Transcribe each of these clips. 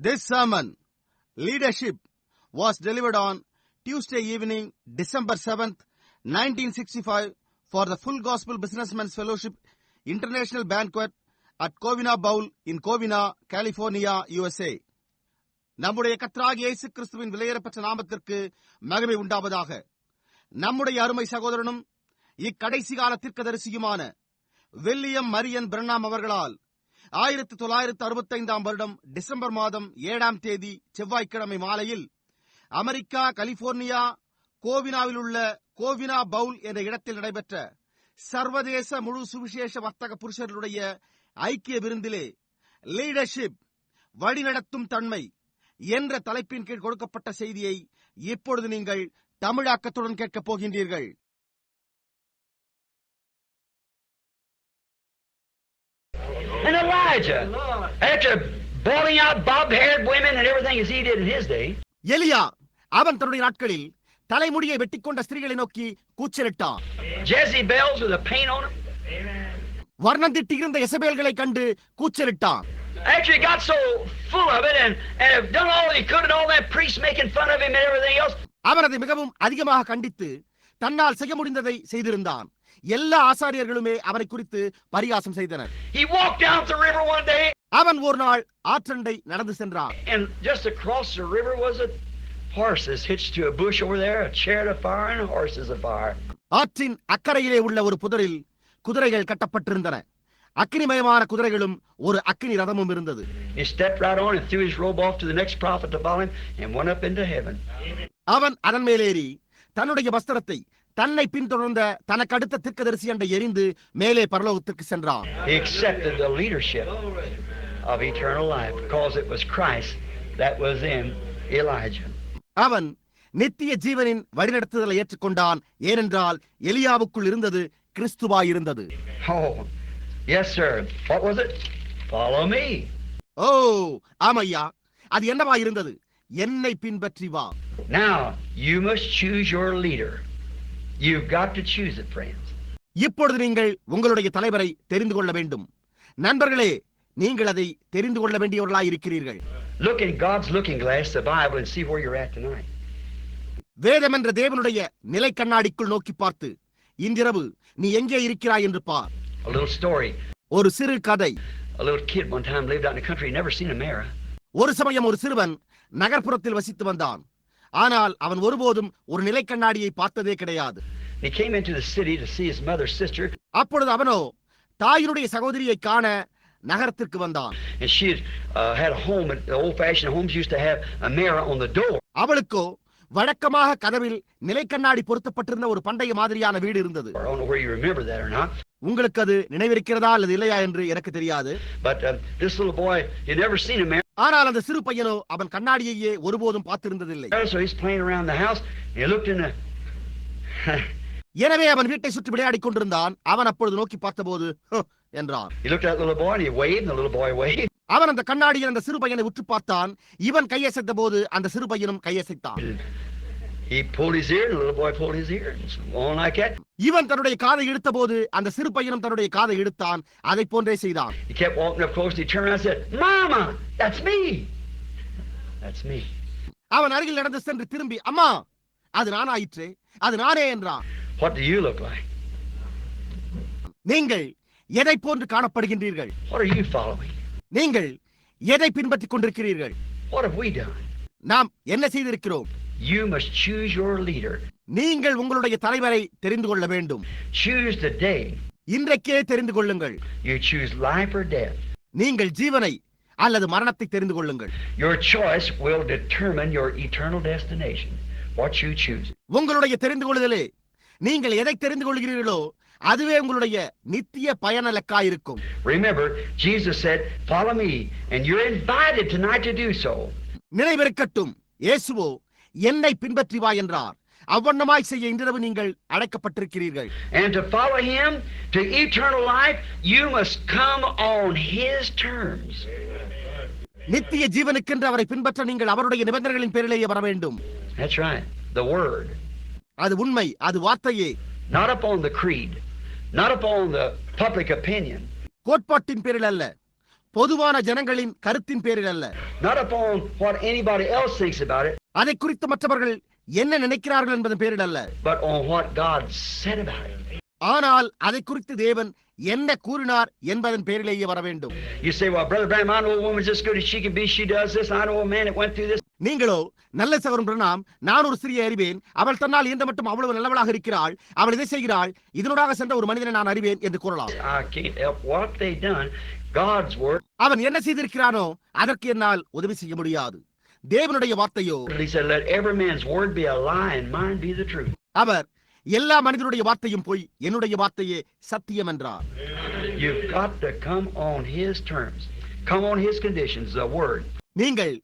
This sermon, Leadership, was delivered on Tuesday evening, December 7th, 1965 for the Full Gospel Businessmen's Fellowship International Banquet at Covina Bowl in Covina, California, USA. நம்முடைய கர்த்தராகிய இயேசு கிறிஸ்துவின் விலையேறப்பெற்ற நாமத்திற்கு மகிமை உண்டாவதாக. நம்முடைய அருமை சகோதரனும் இக்கடைசி கால தீர்க்கதரிசியுமான வில்லியம் மரியன் பிரண்ணாம் அவர்களால் 1965 வருடம் டிசம்பர் மாதம் 7ஆம் தேதி செவ்வாய்க்கிழமை மாலையில் அமெரிக்கா கலிபோர்னியா கோவினாவில் உள்ள கோவினா பவுல் என்ற இடத்தில் நடைபெற்ற சர்வதேச முழு சுவிசேஷ வர்த்தக புருஷர்களுடைய ஐக்கிய விருந்திலே லீடர்ஷிப், வழிநடத்தும் தன்மை என்ற தலைப்பின் கீழ் கொடுக்கப்பட்ட செய்தியை இப்பொழுது நீங்கள் தமிழாக்கத்துடன் கேட்கப் போகின்றீர்கள். And Elijah, after bawling out bob-haired women and everything as he did in his day, எலியா அவன் தன்னுடைய நாட்களில் தலைமுடியை வெட்டிக்கொண்ட ஸ்திரீகளை நோக்கி கூச்சலிட்டான். Jezebels with a paint on them. வர்ணந்திட்டு இருந்த எசபேல்களை கண்டு கூச்சலிட்டான். After he got so full of it and done all he could and all that priests making fun of him and everything else, அவன் அதை மிகவும் அதிகமாக கண்டித்து தன்னால் செய்ய முடிந்ததை செய்திருந்தான். எல்லா ஆசாரியர்களுமே அவனை குறித்து பரிகாசம் செய்தனர். he walked down the river one day, அவன் ஒரு நாள் ஆற்றண்டை நடந்து சென்றான். and just across the river was a horses hitched to a bush over there, a chariot of fire and horses of fire. ஆற்றின் அக்கறையிலே உள்ள ஒரு புதரில் குதிரைகள் கட்டப்பட்டிருந்தன. அக்கினிமயமான குதிரைகளும் ஒரு அக்கினி ரதமும் இருந்தது. He stepped right on and threw his robe off to the next prophet to follow him and went up into heaven. அவன் அதன் மேலேறி தன்னுடைய வஸ்திரத்தை தன்னை பின்தொடர்ந்த தனக்கு அடுத்த தீர்க்கதரிசி என்ற எரிந்து மேலே பரலோகத்திற்கு சென்றான். He accepted the leadership of eternal life because it was Christ that was in Elijah. அவன் நித்திய ஜீவனின் வழிநடத்துதலை ஏற்றுக்கொண்டான். ஏனென்றால் எலியாவுக்குள் இருந்தது கிறிஸ்துவாய் இருந்தது. Oh, yes sir. What was it? Follow me. ஓ ஆமையா, அது என்னவாய் இருந்தது? என்னை பின்பற்றி வா. Now you must choose your leader. You've got to choose it, friends. இப்பொழுது நீங்கள் உங்களுடைய தலைவரை தெரிந்து கொள்ள வேண்டும். நண்பர்களே, நீங்கள் அதை தெரிந்து கொள்ள வேண்டியவர்களாய் இருக்கிறீர்கள். Look in God's looking glass, the Bible, and see where you're at tonight. வேதம் என்ற தேவனுடைய நிலை கண்ணாடிக்குள் நோக்கி பார்த்து இன்றிரவு நீ எங்கே இருக்கிறாய் என்று பார். A little story. ஒரு சிறு கதை. A little kid one time lived out in the country, never seen a mirror. ஒரு சமயம் ஒரு சிறுவன் நகர்ப்புறத்தில் வசித்து வந்தான். ஆனால் அவன் ஒருபோதும் ஒரு நிலை கண்ணாடியை பார்த்ததே கிடையாது. He came into the city to see his mother's sister. அப்பொழுது அவனோ தாயினுடைய சகோதரியை காண நகரத்திற்கு வந்தான். And she had a home, the old-fashioned homes used to have a mirror on the door. அவளுக்கோ வழக்கமாக கதவில் நிலை கண்ணாடி பொருத்தப்பட்டிருந்த ஒரு பண்டைய மாதிரியான வீடு இருந்தது. I don't know where you remember that or not. உங்களுக்கு அது நினைவிருக்கிறதா அல்லது இல்லையா என்று எனக்கு தெரியாது. But this little boy, he never seen a mirror. ஆனால் அந்த சிறு பையனோ அவன் கண்ணாடியையே ஒருபோதும் பார்த்திருந்ததில்லை. So he's playing around the house and he looked in the எனவே அவன் வீட்டை சுற்றி விளையாடிக் கொண்டிருந்தான். அவன் அப்பொழுது நோக்கி பார்த்தபோது என்றான். He looked at the little boy and he waved and the little boy waved. அவன் அந்த கண்ணாடியில் அந்த சிறு பையனை உற்று பார்த்தான். இவன் கையசைத்த போது அந்த சிறு பையனும் கையசைத்தான். He pulled his ear and the little boy pulled his ear. On like that. இவன் தன்னுடைய காதை இழுத்த போது அந்த சிறு பையனும் தன்னுடைய காதை இழுத்தான். அதை போன்றே செய்தான். He kept walking up close and he turned around and said, "Mama, that's me. That's me." அவன் அருகில் நடந்து சென்று திரும்பி, அம்மா, அது நானாயிற்றே, அது நானே என்றான். What do you look like? நீங்கள் எதை போன்று காணப்படுகின்றீர்கள்? What are you following? நீங்கள் எதை பின்பற்றிக் கொண்டிருக்கிறீர்கள்? What have we done? நாம் என்ன செய்திருக்கிறோம்? You must choose your leader. நீங்கள் உங்களுடைய தலைவரை தெரிந்து கொள்ள வேண்டும். Choose today. இன்றைக்கே தெரிந்து கொள்ளுங்கள். You choose life or death. நீங்கள் ஜீவனை அல்லது மரணத்தை தெரிந்து கொள்ளுங்கள். Your choice will determine your eternal destination. What you choose. உங்களுடைய தெரிந்து கொள்ளுதலே நீங்கள் எதை தெரிந்து கொள்கிறீர்களோ அதுவே உங்களுடைய நித்திய பயனலக்காய் இருக்கும். Remember, Jesus said, "Follow me," and you're invited tonight to do so. நினைவிருக்கட்டும், இயேசுவோ என்னை பின்பற்றி வா என்றார். அவ்வண்ணமாய் செய்ய இன்றிரவு நீங்கள் அழைக்கப்பட்டிருக்கிறீர்கள். And to follow him to eternal life, you must come on his terms. நித்திய ஜீவனுக்கென்று அவரை பின்பற்ற நீங்கள் அவருடைய நிபந்தனைகளின் பேரிலேயே வர வேண்டும். That's right. The word. அது உண்மை, அது வார்த்தையே. Not upon the creed. Not upon the public opinion. கோட்பாட்டின் பேரில் அல்ல, பொதுவான ஜனங்களின் கருத்தின் பேரில் அல்ல, not upon what anybody else thinks about it, அதை குறித்து மற்றவர்கள் என்ன நினைக்கிறார்கள் என்பதன் பேரில் அல்ல, but on what God said about it. ஆனால் அதை குறித்து தேவன் என்ன கூறினார் என்பதன் பேரிலேயே வர வேண்டும். You say, well, Brother Branham, I know a woman's as good as she can be. She does this. I know a man that went through this. நீங்களோ, நல்ல சகோதரன் பிரணாம், நான் ஒரு ஸ்திரியை அறிவேன், அவள் தன்னால் இயன்ற மட்டும் அவ்வளவு நல்லவளாக இருக்கிறாள், அவள் இதை செய்கிறாள், இதனூடாக சென்ற ஒரு மனிதனை நான் அறிவேன் என்று கூறலாம். I can't help what they done. God's word. அவன் என்ன செய்திருக்கிறானோ அதற்கு என்னால் உதவி செய்ய முடியாது. தேவனுடைய வார்த்தையோ, He said, let every man's word be a lie and mine be the truth. அவர் எல்லா மனிதனுடைய வார்த்தையும் போய் என்னுடைய வார்த்தையே சத்தியம் என்றார். You've got to come on his terms. Come on his conditions, the word. நீங்கள்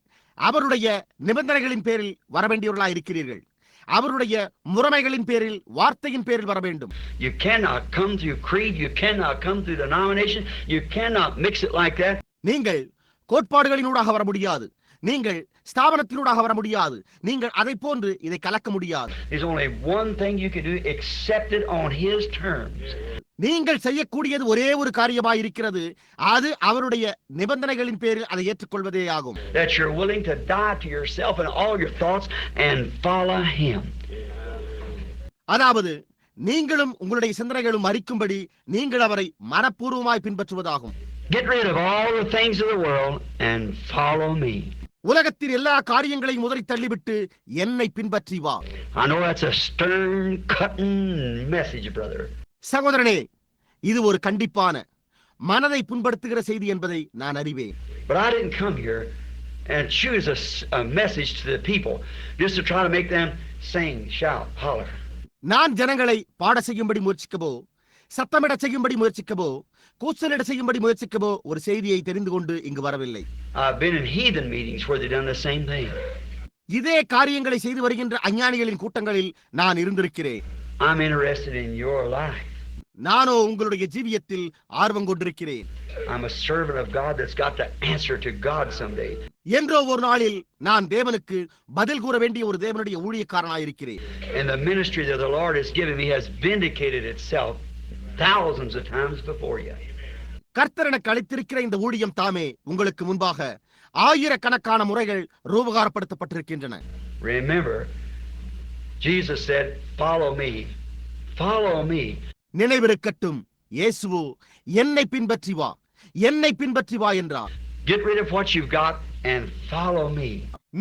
அவருடைய நிபந்தனைகளின் பேரில் வரவேண்டியவர்களாக இருக்கிறீர்கள். அவருடைய முறைமைகளின் பேரில், வார்த்தையின் பேரில் வர வேண்டும். You cannot come through creed. You cannot come through denomination. You cannot mix it like that. நீங்கள் கோட்பாடுகளினூடாக வர முடியாது. நீங்கள் ஸ்தாபனத்தினூடாக வர முடியாது. நீங்கள் அதை போன்று இதை கலக்க முடியாது. There's only one thing you can do, accept it on his terms. நீங்கள் செய்யக்கூடியது ஒரே ஒரு காரியமாய் இருக்கிறது, அது அவருடைய நிபந்தனைகளின் பேரில் அதை ஏற்றுக்கொள்வதே ஆகும். That you're willing to die to yourself and all your thoughts and follow him. அதாவது நீங்களும் உங்களுடைய சிந்தனைகளும் மரிக்கும்படி நீங்கள் அவரை மனப்பூர்வமாய் பின்பற்றுவதாகும். Get rid of all the things of the world and follow me. உலகத்தின் எல்லா காரியங்களையும் உதறி தள்ளிவிட்டு என்னை பின்பற்றி வா. I know that's a stern, cutting message, brother. சகோதரனே, இது ஒரு கண்டிப்பான, மனதை புண்படுத்துகிற செய்தி என்பதை நான் அறிவேன். But I didn't come here and choose a message to the people just to try to make them sing, shout, holler. நான் ஜனங்களை பாட செய்யும்படி முயற்சிக்கவோ, சத்தமிட செய்யும்படி முயற்சிக்கவோ, கூச்சலிட செய்யும்படி முயற்சிக்கவோ ஒரு செய்தியை தெரிந்து கொண்டு இங்கு வரவில்லை. I've been in heathen meetings where they done the same thing. இதே காரியங்களை செய்து வருகின்ற அஞ்ஞானிகளின் கூட்டங்களில் நான் இருந்திருக்கிறேன். I'm interested in your life. நானோ உங்களுடைய ஜீவியத்தில் ஆர்வம் கொண்டிருக்கிறேன். I'm a servant of God that's got to answer to God someday. என்றோ ஒரு நாளில் நான் தேவனுக்கு பதில் கூற வேண்டிய ஒரு தேவனுடைய ஊழியக்காரனாயிருக்கிறேன். And the ministry that the Lord has given me has vindicated itself thousands of times before you. கர்த்தர் எனக்கு அளித்திருக்கிற இந்த ஊழியம் தாமே உங்களுக்கு முன்பாக ஆயிரக்கணக்கான முறைகள் ரூபகாரப்படுத்தப்பட்டிருக்கின்றன. Remember, Jesus said, follow me, follow me. நினைவிருக்கட்டும், இயேசுவோ என்னை பின்பற்றி வா, என்னை பின்பற்றி வா என்றார். Get rid of what you've got and follow me.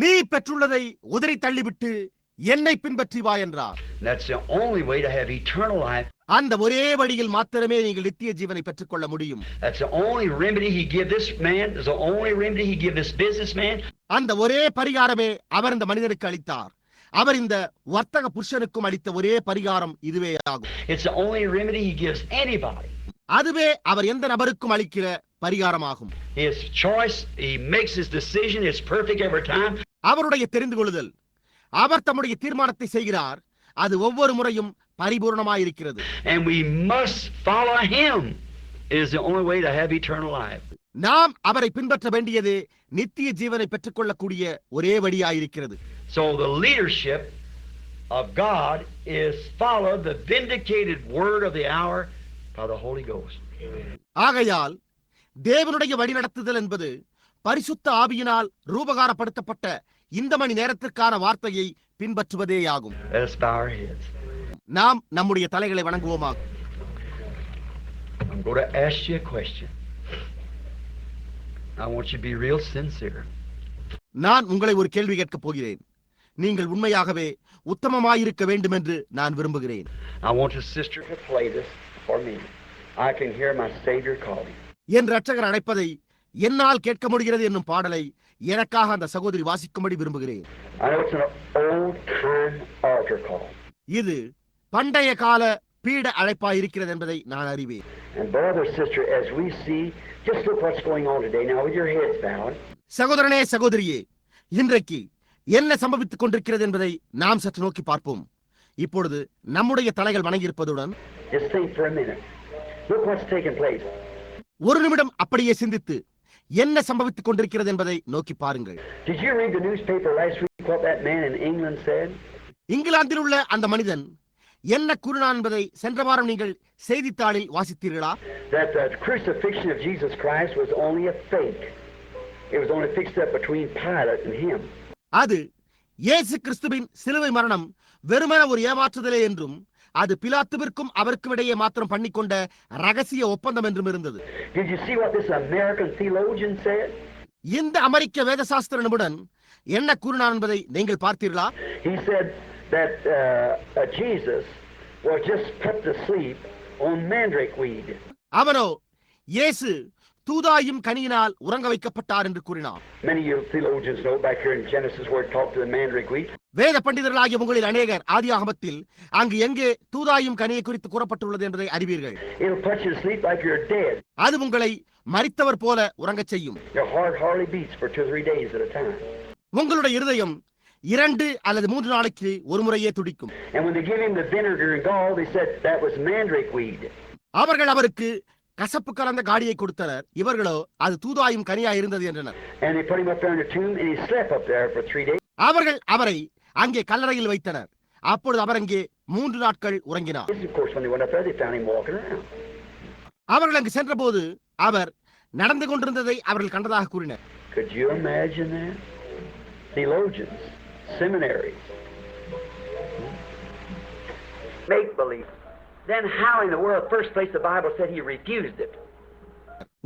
நீ பெற்றுள்ளதை உதறி தள்ளிவிட்டு என்னை பின்பற்றி வா என்றார். That's the only way to have eternal life. அந்த ஒரே வழியில் மாத்திரமே நீங்கள் நித்திய ஜீவனை பெற்றுக்கொள்ள முடியும். That's the only remedy he give this man. That's the only remedy he give this businessman. அந்த ஒரே பரிகாரமே அவர் இந்த மனிதனுக்கு அளித்தார். அவர் இந்த வர்த்தக புருஷனுக்கும் அளித்த ஒரே பரிகாரம் இதுவே ஆகும். It's the only remedy he gives anybody. அதுவே அவர் எந்த நபருக்கும் அளிக்கிற பரிகாரமாகும். His choice, he makes his decision, it's perfect every time. அவருடைய தெரிந்து கொள்ளுதல், அவர் தம்முடைய தீர்மானத்தை செய்கிறார், அது ஒவ்வொரு முறையும் பரிபூர்ணமாயிருக்கிறது. And we must follow him. It is the only way to have eternal life. நாம் அவரை பின்பற்ற வேண்டியது நித்திய ஜீவனை பெற்றுக்கொள்ளக்கூடிய ஒரே வழியாயிருக்கிறது. So the leadership of God is follow the vindicated word of the hour by the Holy Ghost. ஆகையால் தேவனுடைய வழிநடத்துதல் என்பது பரிசுத்த ஆவியினால் ரூபகாரப்படுத்தப்பட்ட இந்த மணி நேரத்திற்கான வார்த்தையை பின்பற்றுவதேயாகும். Let us bow our heads. நாம் நம்முடைய தலைகளை வணங்குவோமாக. I'm going to ask you a question. I want you to be real sincere. நான் உங்களை ஒரு கேள்வி கேட்கப் போகிறேன். நீங்கள் உண்மையாகவே உத்தமமாயிருக்க வேண்டும் என்று நான் விரும்புகிறேன். I want the sister to play this for me. I can hear my Savior calling. என் இரட்சகர் அழைப்பதை என்னால் கேட்க முடிகிறது என்னும் பாடலை எனக்காக அந்த சகோதரி வாசிக்கும்படி விரும்புகிறேன். I know it's an old time altar call. இது பண்டைய கால பீட அழைப்பாயிருக்கிறது என்பதை நான் அறிவேன். And brother, sister, as we see, just look what's going on today now with your heads bowed. சகோதரனே, சகோதரியே, இன்றைக்கு என்ன சம்பவித்துக் கொண்டிருக்கிறது என்பதை நாம் சற்று நோக்கி பார்ப்போம். இப்பொழுது நம்முடைய தலைகள் வணங்கியிருப்பதுடன் Just think for a minute. Look what's taking place. ஒரு நிமிடம் அப்படியே சிந்தித்து என்ன சம்பவித்துக் கொண்டிருக்கிறது என்பதை நோக்கி பாருங்கள். Did you read the newspaper last week what that man in England said? இங்கிலாந்தில் உள்ள அந்த மனிதன் என்ன கூறினான் என்பதை சென்ற வாரம் நீங்கள் செய்தித்தாளில் வாசித்தீர்களா? That the crucifixion of Jesus Christ was only a fake. It was only fixed up between Pilate and him. அது இயேசு கிறிஸ்துவின் சிலுவை மரணம் வெறுமன ஒரு ஏமாற்றுதலே என்றும் அது பிலாத்துவிற்கும் அவருக்கும் இடையே மாத்திரம் பண்ணிக்கொண்ட ரகசிய ஒப்பந்தம் என்றும் இருந்தது. Did you see what this American theologian said? இந்த அமெரிக்க வேதசாஸ்திர நிபுணன் என்ன கூறினான் என்பதை நீங்கள் பார்த்தீர்களா? He said that Jesus was just put to sleep on mandrake weed. அவனோ இயேசு தூதாயும் கனியினால் உறங்க வைக்கப்பட்டார் என்று கூறினார். Many of you theologians know back here in Genesis where it talked to the mandrake weed. வேத பண்டிதர்களாகிய உங்களில் அநேகர் ஆதியாகமத்தில் அங்கு எங்கே தூதாயும் கனியை குறித்து கூறப்பட்டுள்ளது என்பதை அறிவீர்கள். It'll put you to sleep like you're dead. அது உங்களை மரித்தவர் போல உறங்கச் செய்யும். Your heart hardly beats for 2 or 3 days at a time. உங்களுடைய இருதயம் 2 அல்லது 3 நாளைக்கு ஒரு முறையே துடிக்கும். And when they give him the vinegar and gall, they said that was mandrake weed. அவர்கள் அவருக்கு கசப்பு கலந்த காடியை கொடுத்தனர். இவர்களோ அது தூதாயும் கனியா இருந்தது என்றனர். And they put him up there in the tomb and he slept up there for 3 days. அவர்கள் அவரை அங்கே கல்லறையில் வைத்தனர். அப்பொழுது அவர் அங்கே 3 நாட்கள் உறங்கினார். Of course, when they went up there, they found him walking around. அவர்கள் அங்கு சென்றபோது அவர் நடந்து கொண்டிருந்ததை அவர்கள் கண்டதாக கூறினர். Could you imagine that? Theologians, seminaries, make believe. Then how in the world, first place the Bible said he refused it.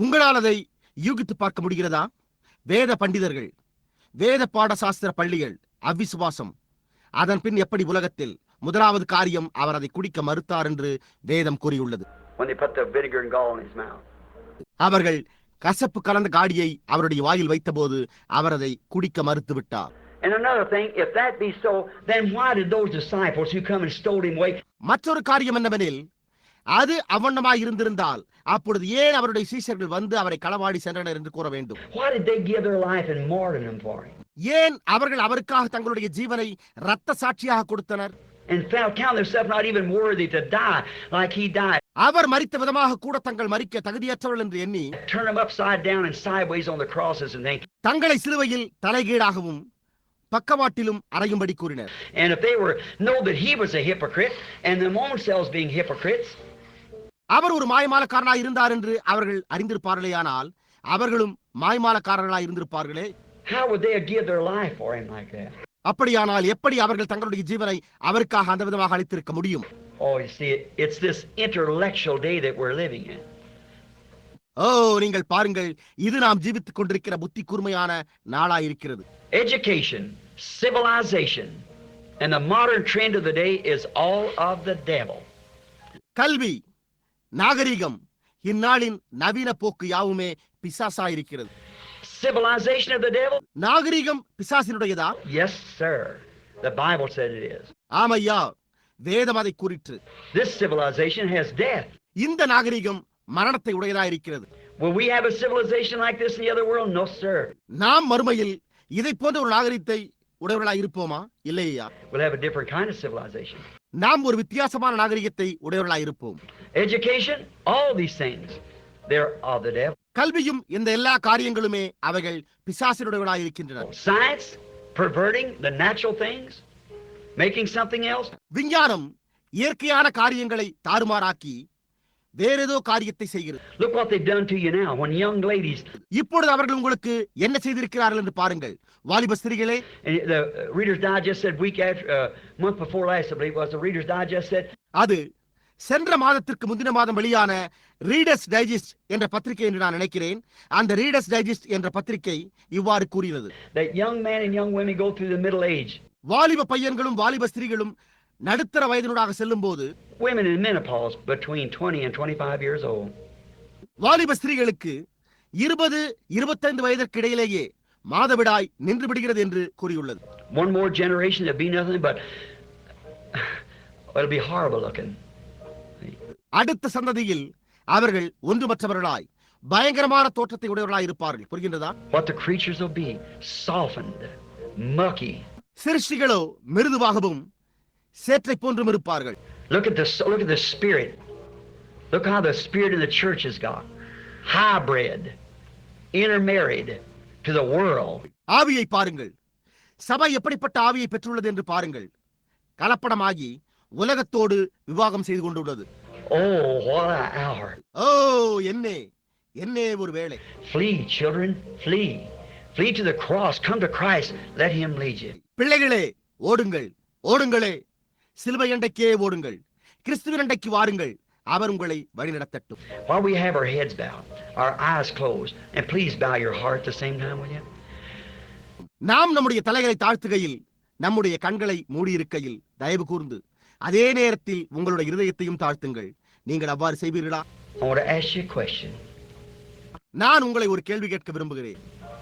உங்களால் அதை யூகித்து பார்க்க முடிகிறதா? வேத பண்டிதர்கள், வேத பாடசாஸ்திர பள்ளிகள், அவ்விசுவாசம். அதன் பின் எப்படி உலகத்தில் முதலாவது காரியம் அவர் அதை குடிக்க மறுத்தார் என்று வேதம் கூறியுள்ளது. When they put the vinegar and gall in his mouth. அவர்கள் கசப்பு கலந்த காடியை அவருடைய வாயில் வைத்தபோது அவர் அதை குடிக்க மறுத்து விட்டார். And another thing, if that be so, then why did those disciples who come and stole him away? மற்றொரு காரியம் என்னவெனில், அது அவண்ணமாய் இருந்திருந்தால் அப்பொழுது ஏன் அவருடைய சீஷர்கள் வந்து அவரை களவாடி சென்றனர் என்று கூற வேண்டும்? Why did they give their life and martyrdom for him? ஏன் அவர்கள் அவருக்காக தங்களுடைய ஜீவனை இரத்த சாட்சியாக கொடுத்தனர்? And count themselves not even worthy to die like he died. அவர் மரித்த விதமாக கூட தங்கள் மரிக்க தகுதியற்றவர்கள் என்று எண்ணி Turn them upside down and sideways on the crosses and think. தங்களை சிலுவையில் தலைகீழாகவும் பக்கவாட்டிலும் அறையும்படி கூறினர். And if they know that he was a hypocrite and them own selves being hypocrites, அவர் ஒரு மாய்மாலக்காரனாய் இருந்தார் என்று அவர்கள் அறிந்திருப்பார்களேயானால் அவர்களும் மாய்மாலக்காரர்களாய் இருந்திருப்பார்களே. how would they give their life for him like that? அப்படியானால் எப்படி அவர்கள் தங்களுடைய ஜீவனை அவருக்காக அந்த விதமாக அளித்திருக்க முடியும்? Oh, you see, it's this intellectual day that we're living in. நீங்கள் பாருங்கள், இது நாம் ஜீவித்துக் கொண்டிருக்கிற புத்தி கூர்மையான நாளாயிருக்கிறது. Education, civilization, and the modern trend of the day is all of the devil. கல்வி, நாகரிகம், இந்நாளின் நவீன போக்கு யாவுமே பிசாசாயிருக்கிறது. Civilization of the devil? நாகரிகம் பிசாசினுடையதா? Yes, sir. The Bible said it is. ஆமையா, வேதம் அதை கூறிற்று. This civilization has death. இந்த நாகரிகம் மரணத்தை உடையதாயிருக்கிறது. Will we have a civilization like this in the other world? No, sir. நாம் மறுமையில் இதை போன்ற ஒரு நாகரிகத்தை உடையவர்களாய் இருப்போமா? இல்லையா? We'll have a different kind of civilization. நாம் ஒரு வித்தியாசமான நாகரிகத்தை உடையவர்களாய் இருப்போம். Education, all these things, they're of the devil. கல்வியும் இந்த எல்லா காரியங்களுமே அவைகள் பிசாசினுடையவர்களாய் இருக்கின்றன. Science, perverting the natural things, making something else. விஞ்ஞானம் இயற்கையான காரியங்களை தாறுமாறாக்கி வேறேதோ காரியத்தை செய்கிறது. Look what they've done to you now when young ladies. இப்பொழுது அவர்கள் உங்களுக்கு என்ன செய்திருக்கிறார்கள் என்று பாருங்கள். வாலிப ஸ்திரீகளே, The Reader's Digest said week after month before last, I believe it was, the Reader's Digest said. அது சென்ற மாதத்திற்கு முந்தின மாதம் வெளியான ரீடர்ஸ் டைஜஸ்ட் என்ற பத்திரிகை என்று நான் நினைக்கிறேன். அந்த ரீடர்ஸ் டைஜஸ்ட் என்ற பத்திரிகை இவ்வாறு கூறியது. That young men and young women go through the middle age. வாலிப பையன்களும் வாலிப ஸ்திரீகளும் நடுத்தர வயதினூடாக செல்லும் போது, Women in menopause between 20 and 25 years old. வாலிப ஸ்திரீகளுக்கு 20-25 வயதிற்கு இடையிலேயே மாதவிடாய் நின்று விடுகிறது என்று கூறியுள்ளது. One more generation to be nothing but it'll be horrible looking. அடுத்த சந்ததியில் அவர்கள் ஒன்றுமற்றவர்களாய் பயங்கரமான தோற்றத்தை உடையவர்களாய் இருப்பார்கள். புரிகின்றதா? What the creatures will be, softened, mucky. சிருஷ்டிகளோ மிருதுவாகவும் சேற்றை போன்றும் இருப்பார்கள். Look at the spirit. Look how the spirit in the church has got. Hybrid, intermarried to the world. ஆவியை பாருங்கள். சபை எப்படிப்பட்ட ஆவியை பெற்றுள்ளது என்று பாருங்கள். கலப்படமாகி உலகத்தோடு விவாகம் செய்து கொண்டுள்ளது. Oh, what an hour. ஓ என்னே ஒரு வேளை. Flee, children, flee. Flee to the cross. Come to Christ. Let him lead you. பிள்ளைகளே ஓடுங்கள், ஓடுங்களே, சிலுவை அண்டைக்கே ஓடுங்கள், கிறிஸ்துவின் அண்டைக்கு வாருங்கள், அவர் உங்களை வழிநடத்தட்டும். While we have our heads bowed, our eyes closed, and please bow your heart at the same time, will you? நாம் நம்முடைய தலைகளை தாழ்த்துகையில், நம்முடைய கண்களை மூடியிருக்கையில் தயவு கூர்ந்து அதே நேரத்தில் உங்களுடைய இருதயத்தையும் தாழ்த்துங்கள். நீங்கள் அவ்வாறு செய்வீர்களா? I want to ask you a question. நான் உங்களை ஒரு கேள்வி கேட்க விரும்புகிறேன்.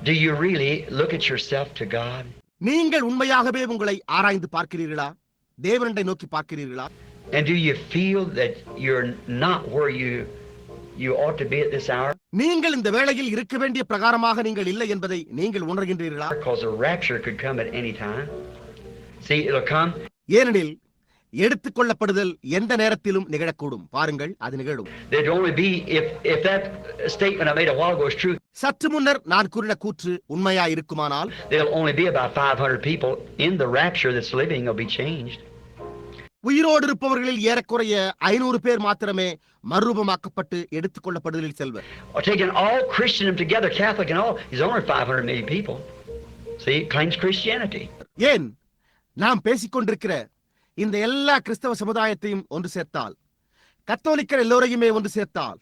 Do you really look at yourself to God? நீங்கள் உண்மையாகவே உங்களை ஆராய்ந்து பார்க்கிறீர்களா? தேவனை நோக்கி பார்க்கிறீர்களா? And do you feel that you're not where you ought to be at this hour? நீங்கள் இந்த வேளையில் இருக்க வேண்டிய பிரகாரமாக நீங்கள் இல்லை என்பதை நீங்கள் உணர்கின்றீர்களா? Because the rapture could come at any time. See, it'll come. ஏனெனில் எடுத்துக் கொள்ளப்படுதல் எந்த நேரத்திலும் நிகழக்கூடும். பாருங்கள், அது நிகழும். There'd only be if that statement I made a while ago is true. சற்று முன்னர் நான் கூறின கூற்று உண்மையா இருக்குமானால் There'll only be about 500 people in the rapture that's living will be changed. உயிரோடு இருப்பவர்களில் ஏறக்குறைய 500 பேர் மாத்திரமே மறுரூபமாக்கப்பட்டு எடுத்துக் கொள்ளப்படுதலில் செல்வர். Or taking all Christendom together, Catholic and all, is only 500 million people. See, claims Christianity. ஏன் நாம் பேசிக்கொண்டிருக்கிற இந்த எல்லா கிறிஸ்தவ சமுதாயத்தையும் ஒன்று சேர்த்தால், கத்தோலிக்கர் எல்லோரையுமே ஒன்று சேர்த்தால்,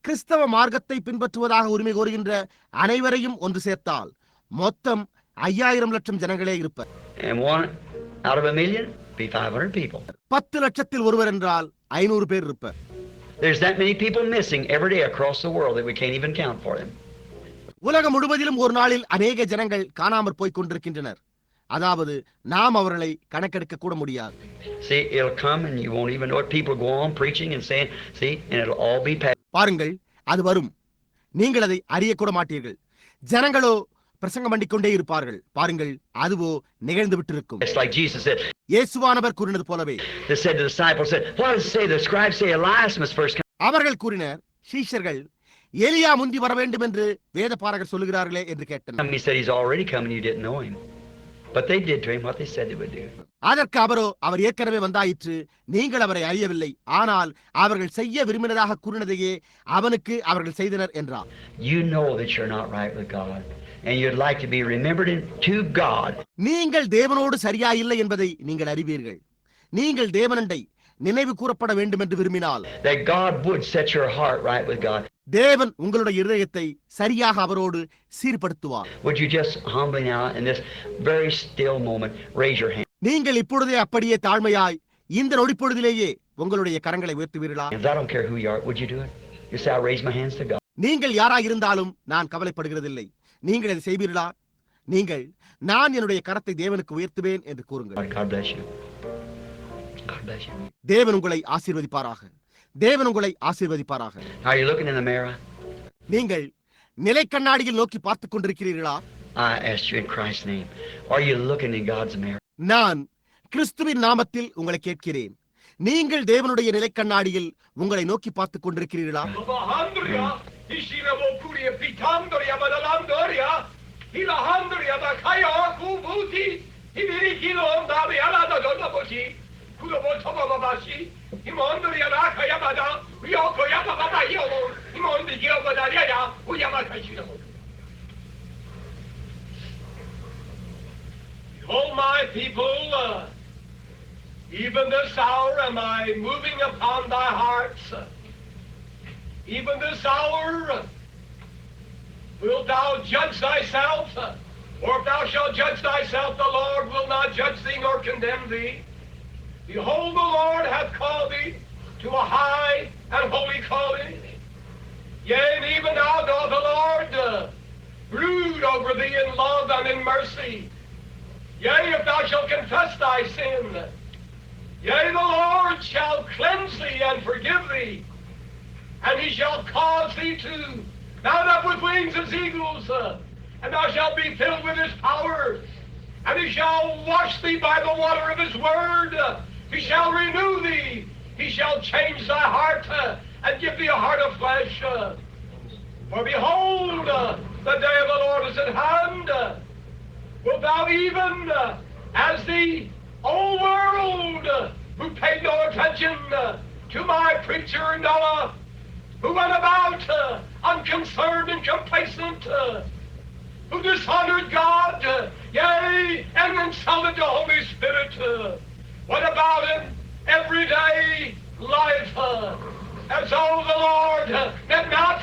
கிறிஸ்தவ மார்க்கத்தை பின்பற்றுவதாக உரிமை கோருகின்ற அனைவரையும் ஒன்று சேர்த்தால் மொத்தம் 5000 லட்சம் ஜனங்களே இருப்பர். And one out of a million be 500 people. 10 லட்சத்தில் ஒருவர் என்றால் 500 பேர் இருப்பர். There's that many people missing every day across the world that we can't even count for them. உலகம் முழுவதிலும் ஒரு நாளில் அநேக ஜனங்கள் காணாமற் போய்க் கொண்டிருக்கின்றனர். அதாவது நாம் அவர்களை கணக்கெடுக்க கூட முடியாது. See, it'll come and you won't even know it. People go on preaching and saying, see, and it'll all be past. பாருங்கள், அது வரும், நீங்கள் அதை அறியக்கூட மாட்டீர்கள். ஜனங்களோ பிரசங்கம் பண்ணிக்கொண்டே இருப்பார்கள். பாருங்கள், அதுவோ நிகழ்ந்து விட்டிருக்கும். It's like Jesus said. இயேசுவானவர் கூறினது போலவே. They said the disciples said, what does it say? The scribes say Elias must first come. அவர்கள் கூறினர், சீஷர்கள் எலியா முந்தி வர வேண்டும் என்று வேதபாரகர் சொல்லுகிறார்களே என்று கேட்டனர். He said he's already come and you didn't know him. But they did to him what they said they would do. அதற்கு அவரோ, அவர் ஏற்கனவே வந்தாயிற்று, நீங்கள் அவரை அறியவில்லை, ஆனால் அவர்கள் செய்ய விரும்பினதாக கூறினதையே அவனுக்கு அவர்கள் செய்தனர் என்றார். You know that you're not right with God and you'd like to be remembered to God. நீங்கள் தேவனோடு சரியா இல்லை என்பதை நீங்கள் அறிவீர்கள். நீங்கள் தேவனண்டை நினைவு கூறப்பட வேண்டும் என்று விரும்பினால், that God would set your heart right with God. தேவன் உங்களுடைய இருதயத்தை சரியாக அவரோடு சீர்படுத்துவார். Would you just humbly now in this very still moment raise your hand? நீங்கள் இப்பொழுதே அப்படியே தாழ்மையாய் இந்த நொடிப்பொழுதிலேயே உங்களுடைய கரங்களை உயர்த்துவீர்களா? I don't care who you are, would you do it? You say I raise my hands to God. நீங்கள் யாராக இருந்தாலும் நான் கவலைப்படுகிறதில்லை. நீங்கள் அதை செய்வீர்களா? நீங்கள் நான் என்னுடைய கரத்தை தேவனுக்கு உயர்த்துவேன் என்று கூறுங்கள். God bless you. God bless you. தேவன் உங்களை ஆசீர்வதிப்பாராக. தேவன் உங்களை ஆசீர்வதிப்பாராக. Are you looking in the mirror? நீங்கள் நிலை கண்ணாடியில் நோக்கி பார்த்துக் கொண்டிருக்கிறீர்களா? I asked you in Christ's name. Are you looking in God's mirror? நான் கிறிஸ்துவின் நாமத்தில் உங்களை கேட்கிறேன். நீங்கள் தேவனுடைய நிலை கண்ணாடியில் உங்களை நோக்கி பார்த்துக் கொண்டிருக்கிறீர்களா? Oh, my people, even this hour am I moving upon thy hearts. Even this hour wilt thou judge thyself, or if thou shalt judge thyself, the Lord will not judge thee nor condemn thee. Behold, the Lord hath called thee to a high and holy calling. Yea, and even now doth the Lord brood over thee in love and in mercy. Yea, if thou shalt confess thy sin, yea, the Lord shall cleanse thee and forgive thee, and he shall cause thee to mount up with wings as eagles, and thou shalt be filled with his power, and he shall wash thee by the water of his word, he shall renew thee, he shall change thy heart, and give thee a heart of flesh. For behold, the day of the Lord is at hand. Wilt thou even, as the old world who paid no attention to my preacher Noah, who went about unconcerned and complacent, who dishonored God, yea, and insulted the Holy Spirit. What about him? Everyday life, as though the Lord meant not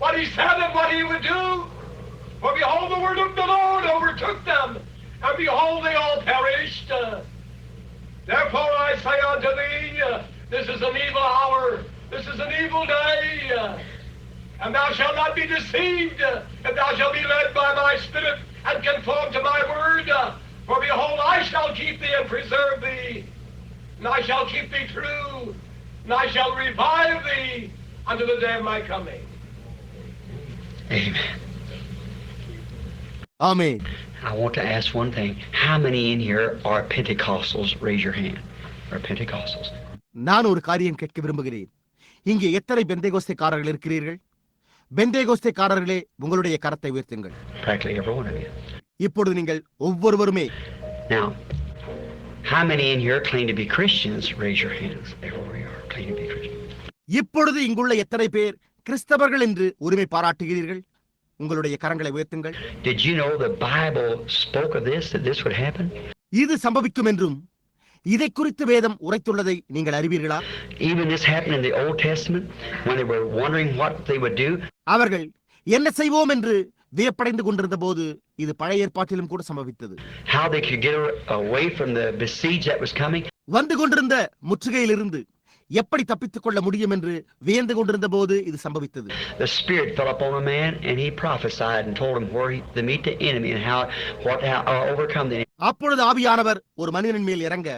what he said and what he would do. For behold, the word of the Lord overtook them, and behold, they all perished. Therefore I say unto thee, this is an evil hour, this is an evil day, and thou shalt not be deceived, if thou shalt be led by my Spirit and conform to my word. For behold, I shall keep thee and preserve thee, and I shall keep thee true, and I shall revive thee unto the day of my coming. Amen. Amen. I want to ask one thing. How many in here are Pentecostals? Raise your hand. Are Pentecostals? நான் ஒரு காரியம் கேட்க விரும்புகிறேன். இங்கே எத்தனை பெந்தேகோஸ்தேக்காரர்கள் இருக்கிறீர்கள்? பெந்தேகோஸ்தேக்காரர்களே, உங்களுடைய கரத்தை உயர்த்துங்கள். Practically every one of you. இப்பொழுது நீங்கள் ஒவ்வொருவருமே. Now, how many in here claim to be Christians? Raise your hands. Everywhere you are, claim to be Christians. இப்பொழுது இங்குள்ள எத்தனை பேர் கிறிஸ்தவர்கள் என்று உரிமை பாராட்டுகிறீர்கள்? உங்களுடைய கரங்களை உயர்த்துங்கள். Did you know the Bible spoke of this, that this would happen? இது சம்பவிக்கும் என்றும் இதை குறித்து வேதம் உரைத்துள்ளதை நீங்கள் அறிவீர்களா? Even this happened in the Old Testament when they were wondering what they would do. அவர்கள் என்ன செய்வோம் என்று வியப்படைந்து கொண்டிருந்த போது இது பழைய ஏற்பாட்டிலும் கூட சம்பவித்தது. How they could get away from the besiege that was coming. வந்து கொண்டிருந்த முற்றுகையிலிருந்து எப்படி தப்பித்துக் கொள்ள முடியும் என்று வியந்து கொண்டிருந்த போது இது சம்பவித்தது. The Spirit fell upon a man and he prophesied and told him where to meet the enemy and how overcome the enemy. அப்பொழுது ஆவியானவர் ஒரு மனிதனின் மேல் இறங்க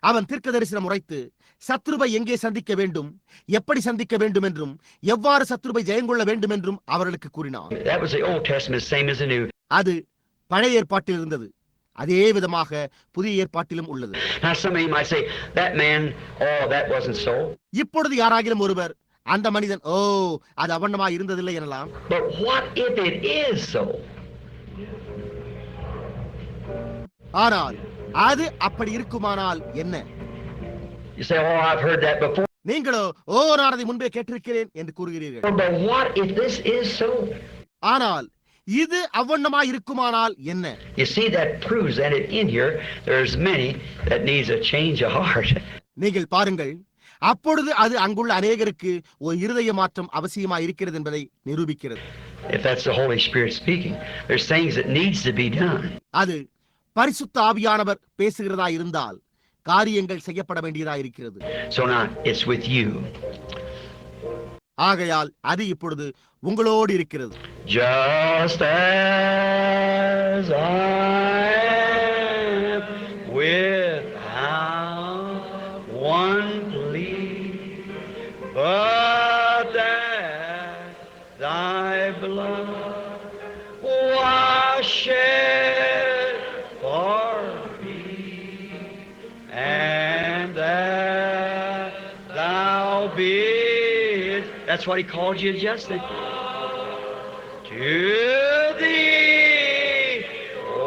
அவன் தீர்க்கதரிசனம் உரைத்து சத்ருவை எங்கே சந்திக்க வேண்டும், எப்படி சந்திக்க வேண்டும் என்றும் எவ்வாறு சத்ருவை ஜெயங்கொள்ள வேண்டும் என்றும் அவர்களுக்கு கூறினார். That was the Old Testament, same as the New. அது பழைய ஏற்பாட்டில் இருந்தது. அதே விதமாக புதிய ஏற்பாட்டிலும் உள்ளது. Now somebody might say, that man, oh, that wasn't so. இப்பொழுது யாராகிலும் ஒருவர் அந்த மனிதன் அது அவண்ணமா இருந்ததில்லை எனலாம். But what if it is so? ஆனால் அது அப்படி இருக்குமானால் என்ன? You say, oh, I've heard that before. நீங்களோ நான் அதை முன்பே கேட்டிருக்கிறேன் என்று கூறுகிறீர்கள். But what if this is so? ஆனால் இது அவ்வண்ணமா இருக்குமானால் என்ன? You see, that proves that in here there's many that needs a change of heart. நீங்கள் பாருங்கள், அப்பொழுது அது அங்குள்ள அநேகருக்கு ஒரு இருதய மாற்றம் அவசியமா இருக்கிறது என்பதை நிரூபிக்கிறது. If that's the Holy Spirit speaking, there's things that needs to be done. அது பரிசுத்த ஆவியானவர் பேசுகிறதா இருந்தால் காரியங்கள் செய்யப்பட வேண்டியதா இருக்கிறது. So now it's with you. ஆகையால் அது இப்பொழுது உங்களோடு இருக்கிறது. Just as I am without one plea, but that thy blood was shed for me, and that thou bidst, that's what he called you just then. To thee, O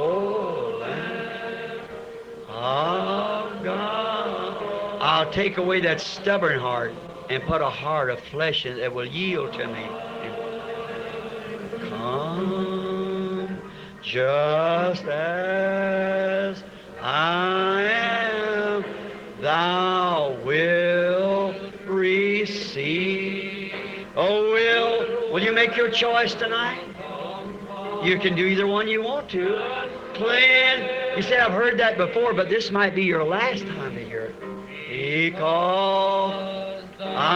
Lamb of God, I'll take away that stubborn heart and put a heart of flesh in that will yield to me. Come, just as I am, thou wilt receive. Oh, will you make your choice tonight? You can do either one you want to. Plan. You say, I've heard that before, but this might be your last time to hear it. Because I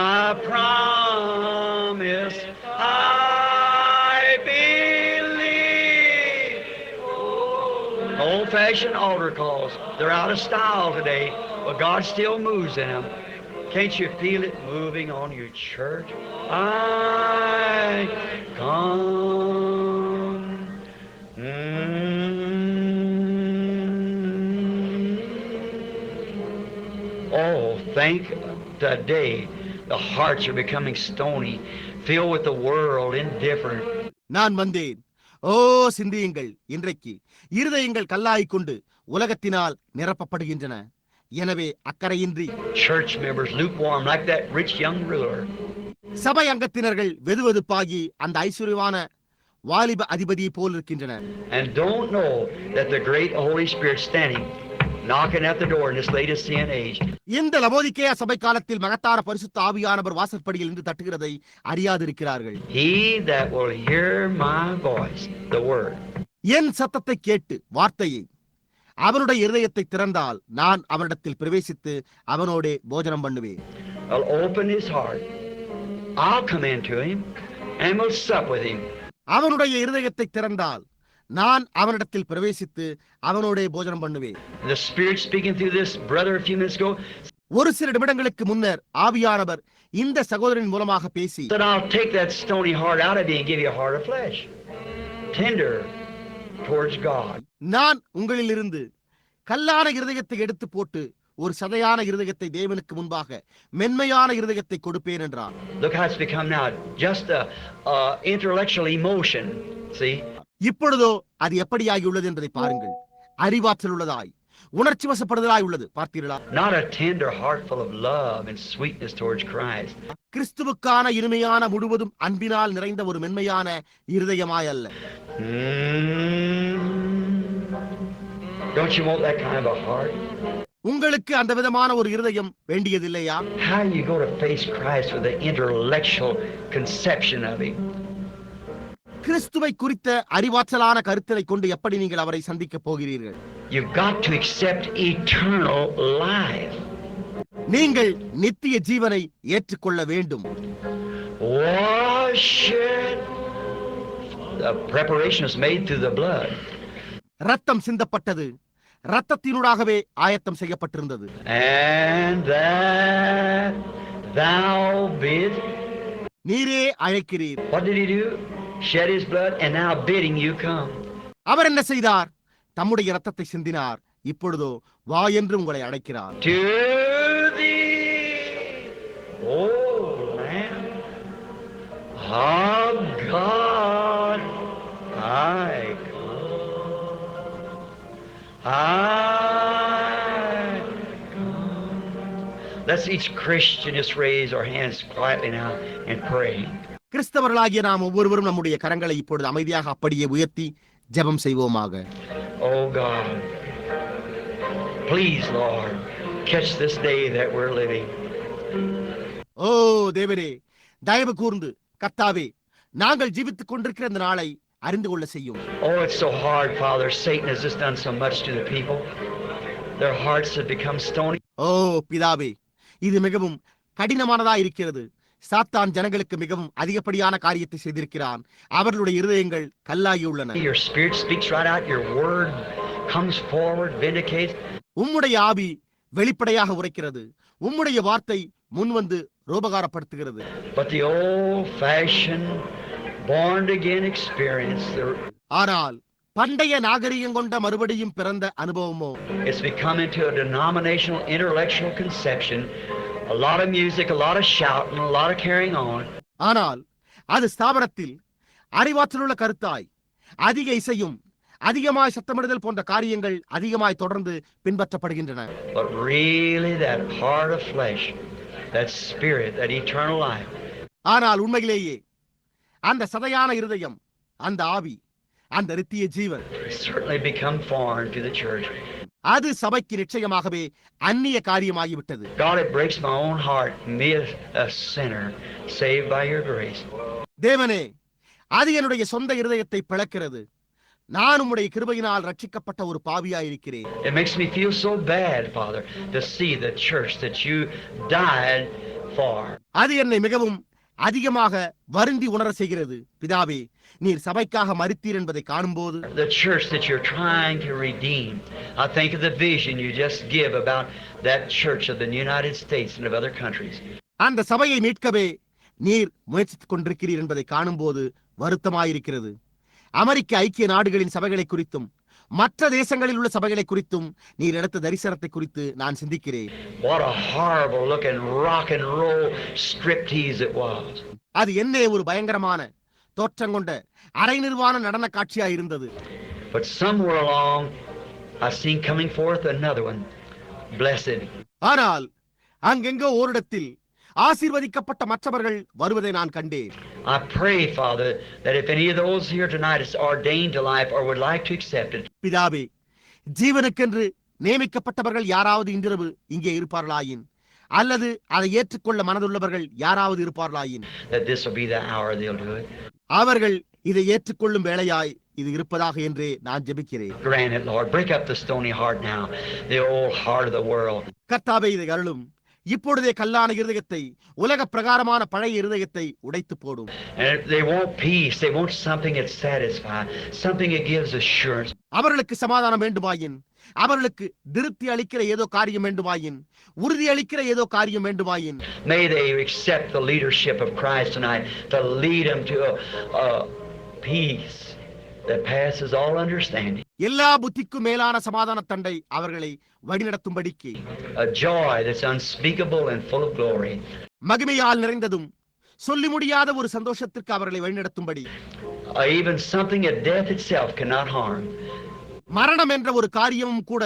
promise I believe. Old-fashioned altar calls. They're out of style today, but God still moves in them. Can't you feel it moving on your church? I come. Oh, thank today the hearts are becoming stony, filled with the world, indifferent. நான் வந்தேன். சிந்தியுங்கள். இன்றைக்கு இருதயங்கள் கல்லாய்க் கொண்டு உலகத்தினால் நிரப்பப்படுகின்றன. எனவே அக்கறையின்றி. Church members lukewarm like that rich young ruler. சபை அங்கத்தினர்கள் வெதுவெதுப்பாகி அந்த ஐஸ்வர்யவான வாலிப அதிபதியை போல் இருக்கின்றனர். And don't know that the great Holy Spirit standing knocking at the door in this Laodicean age. இந்த லவோதிக்கேயா சபை காலத்தில் மகத்தான பரிசுத்த ஆவியானவர் வாசற்படியில் இருந்து தட்டுகிறதை அறியாதிருக்கிறார்கள். He that will hear my voice, the word. என் சத்தத்தை கேட்டு வார்த்தையை அவனுடைய இருதயத்தை திறந்தால் நான் அவனிடத்தில் பிரவேசித்து அவனோடே போஜனம் பண்ணுவேன். I'll open his heart. I'll come into him and will sup with him. அவனுடைய இருதயத்தை திறந்தால் நான் அவனிடத்தில் பிரவேசித்து அவனோடே போஜனம் பண்ணுவேன். The Spirit speaking through this brother a few minutes ago. ஒரு சில நிமிடங்களுக்கு முன்னர் ஆவியானவர் இந்த சகோதரன் மூலமாக பேசி, Said I'll take that stony heart out of you and give you a heart of flesh. Tender towards God. நான் உங்களிலிருந்து கல்லான இருதயத்தை எடுத்து போட்டு ஒரு சதையான இருதயத்தை தேவனுக்கு முன்பாக மென்மையான இருதயத்தை கொடுப்பேன் என்றார். Look how it's become now, just a intellectual emotion. See? இப்பொழுதோ அது எப்படியாகி உள்ளது என்பதை பாருங்கள். அறிவாற்றல் உள்ளதாய், உணர்ச்சி வசப்படுதலாய் உள்ளது. பார்த்தீர்களா? Not a tender heart full of love and sweetness towards Christ. கிறிஸ்துவுக்கான இனிமையான முழுவதும் அன்பினால் நிறைந்த ஒரு மென்மையான இருதயமாய் அல்ல. Don't you want that kind of a heart? உங்களுக்கு அந்த விதமான ஒரு இருதயம் வேண்டியதில்லையா? How you go to face Christ with the intellectual conception of him? கிறிஸ்துவை குறித்த அறிவாற்றலான கருத்தினை கொண்டு எப்படி நீங்கள் அவரை சந்திக்க போகிறீர்கள்? You've got to accept eternal life. நீங்கள் நித்திய ஜீவனை ஏற்றுக்கொள்ள வேண்டும். Washed. The preparation is made through the blood. ரத்தம் சிந்தப்பட்டது, ரத்தத்தினூடாகவே ஆயத்தம் செய்யப்பட்டிருந்தது. And that thou bid. நீரே அழைக்கிறீர். What did he do? Shed his blood and now bidding you come. அவர் என்ன செய்தார்? தம்முடைய ரத்தத்தை சிந்தினார். இப்பொழுதோ வா என்று உங்களை அழைக்கிறார். To thee, oh Lamb of God, I come. I come. Let's each Christian just raise our hands quietly now and pray. கிறிஸ்தவர்களாகிய நாம் ஒவ்வொருவரும் நம்முடைய கரங்களை இப்பொழுது அமைதியாக அப்படியே உயர்த்தி ஜெபம் செய்வோமாக. Oh God, please Lord, catch this day that we're living. ஓ தேவரே, தயவு கூர்ந்து கர்த்தாவே, நாங்கள் ஜீவித்துக் கொண்டிருக்கிற இந்த நாளை அறிந்து கொள்ள செய்யும். Oh, it's so hard, Father. Satan has just done so much to the people. Their hearts have become stony. ஓ பிதாவே, இது மிகவும் கடினமானதா இருக்கிறது. சாத்தான் ஜனங்களுக்கு மிகவும் அதிகப்படியான காரியத்தை செய்திருக்கிறான். அவர்களுடைய இருதயங்கள் கல்லாகி உள்ளன. Your Spirit speaks right out. Your word comes forward, vindicates. உம்முடைய ஆவி வெளிப்படையாக உரைக்கிறது. உம்முடைய வார்த்தை முன்வந்து ரூபகாரப்படுத்துகிறது. But the old-fashioned, born-again experience, ஆனால் பண்டைய நாகரிகம் கொண்ட மறுபடியும் பிறந்த அனுபவமோ, it's become into a denominational, intellectual conception. A lot of music, a lot of shouting, a lot of carrying on. ஆனால் அது ஸ்தாபனத்தில் அறிவாற்றலுள்ள கருத்தாய் அதிக இசையும் அதிகமாய் சத்தமிடுதல் போன்ற காரியங்கள் அதிகமாய் தொடர்ந்து பின்பற்றப்படுகின்றன. But really that heart of flesh, that spirit, that eternal life. ஆனால் உண்மையிலேயே அந்த சதையான இருதயம், அந்த ஆவி, அந்த நித்திய ஜீவன் certainly become foreign to the church. அது சபைக்கு நிச்சயமாகவே அந்நிய காரியமாகிவிட்டது. God, it breaks my own heart, me a sinner, saved by your grace. தேவனே, அது என்னுடைய சொந்த இருதயத்தை பிளக்கிறது. நான் உம்முடைய கிருபையினால் ரட்சிக்கப்பட்ட ஒரு பாவியாயிருக்கிறேன். It makes me feel so bad, Father, to see the church that you died for. அது என்னை மிகவும் அதிகமாக வருந்தி உணர செய்கிறது. பிதாவே, நீர் சபைக்காக மரித்தீர் என்பதை காணும்போது, The church that you're trying to redeem. I think of the vision you just give about that church of the United States and of other countries. அந்த சபையை மீட்கவே நீர் முயற்சித்துக் கொண்டிருக்கிறீர் என்பதை காணும்போது வருத்தமாயிருக்கிறது. அமெரிக்க ஐக்கிய நாடுகளின் சபைகளை குறித்தும் மற்ற தேசங்களில் உள்ள சபைகளை குறித்தும் நீர் எடுத்த தரிசனத்தை குறித்து நான் சிந்திக்கிறேன். What a horrible looking rock and roll striptease it was. அது என்ன ஒரு பயங்கரமான தோற்றங்கொண்ட அரை நிர்வாண நடன காட்சியாய் இருந்தது. But somewhere along I seen coming forth another one, blessed. ஆனால் அங்கெங்கோ ஓரிடத்தில் ஆசீர்வதிக்கப்பட்ட மற்றவர்கள் வருவதை நான் கண்டேன். I pray, Father, that if any of those here tonight is ordained to life or would like to accept it, பிதாவே, ஜீவனுக்கென்று நியமிக்கப்பட்டவர்கள் யாராவது இன்றிரவு இங்கே இருப்பார்களாயின், அல்லது அதை ஏற்றுக்கொள்ள மனதுள்ளவர்கள் யாராவது இருப்பார்களாயின், that this will be the hour they'll do it. அவர்கள் இதை ஏற்றுக்கொள்ளும் வேளையாய் இது இருப்பதாக என்றே நான் ஜெபிக்கிறேன். Grant it, Lord. Break up the stony heart now, the old heart of the world. கர்த்தாவே, இதை அருளும். இப்பொழுதே கல்லான இருதயத்தை, உலக பிரகாரமான பழைய இருதயத்தை உடைத்து போடும். And they want peace. They want something that satisfies, something that gives assurance. அவர்களுக்கு சமாதானம் வேண்டுமாயின், அவர்களுக்கு திருப்தி அளிக்கிற ஏதோ காரியம் வேண்டுமாயின், உறுதி அளிக்கிற ஏதோ காரியம் வேண்டுமாயின், May they accept the leadership of Christ tonight to lead them to a peace that passes all understanding. எல்லா புத்திக்கும் மேலான சமாதான தண்டை அவர்களை வழிநடத்தும்படிக்கு, A joy that's unspeakable and full of glory. மகிமையால் நிறைந்ததும் சொல்லி முடியாத ஒரு சந்தோஷத்திற்கு அவர்களை வழிநடத்தும்படி, Even something that death itself cannot harm. மரணம் என்ற ஒரு காரியமும் கூட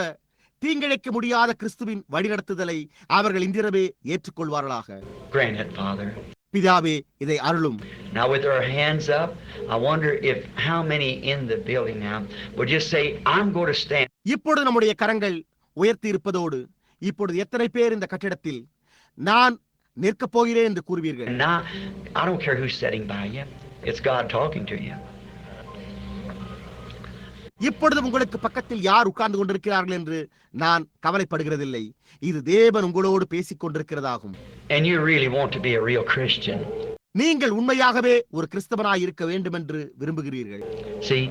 தீங்கிழைக்க முடியாத கிறிஸ்துவின் வழிநடத்துதலை அவர்கள் இன்றிரவே ஏற்றுக்கொள்வார்களாக. Grant it, Father. பிதாவே, இதை அருளும். Now with our hands up, I wonder if how many in the building now would just say, I'm going to stand. இப்பொழுது நம்முடைய கரங்கள் உயர்த்தி இருப்பதோடு, இப்பொழுது எத்தனை பேர் இந்த கட்டிடத்தில் நான் நிற்கப் போகிறேன் என்று கூறுவீர்கள்? And now, I don't care who's sitting by you. It's God talking to you. இப்பொழுது உங்களுக்கு பக்கத்தில் யார் உட்கார்ந்து கொண்டிருக்கிறார்கள் என்று நான் கவலைப்படுகிறதில்லை. இது தேவன் உங்களோடு பேசிக் கொண்டிருக்கிறதாகும். And you really want to be a real Christian. நீங்கள் உண்மையாகவே ஒரு கிறிஸ்தவனாய் இருக்க வேண்டும் என்று விரும்புகிறீர்கள். See,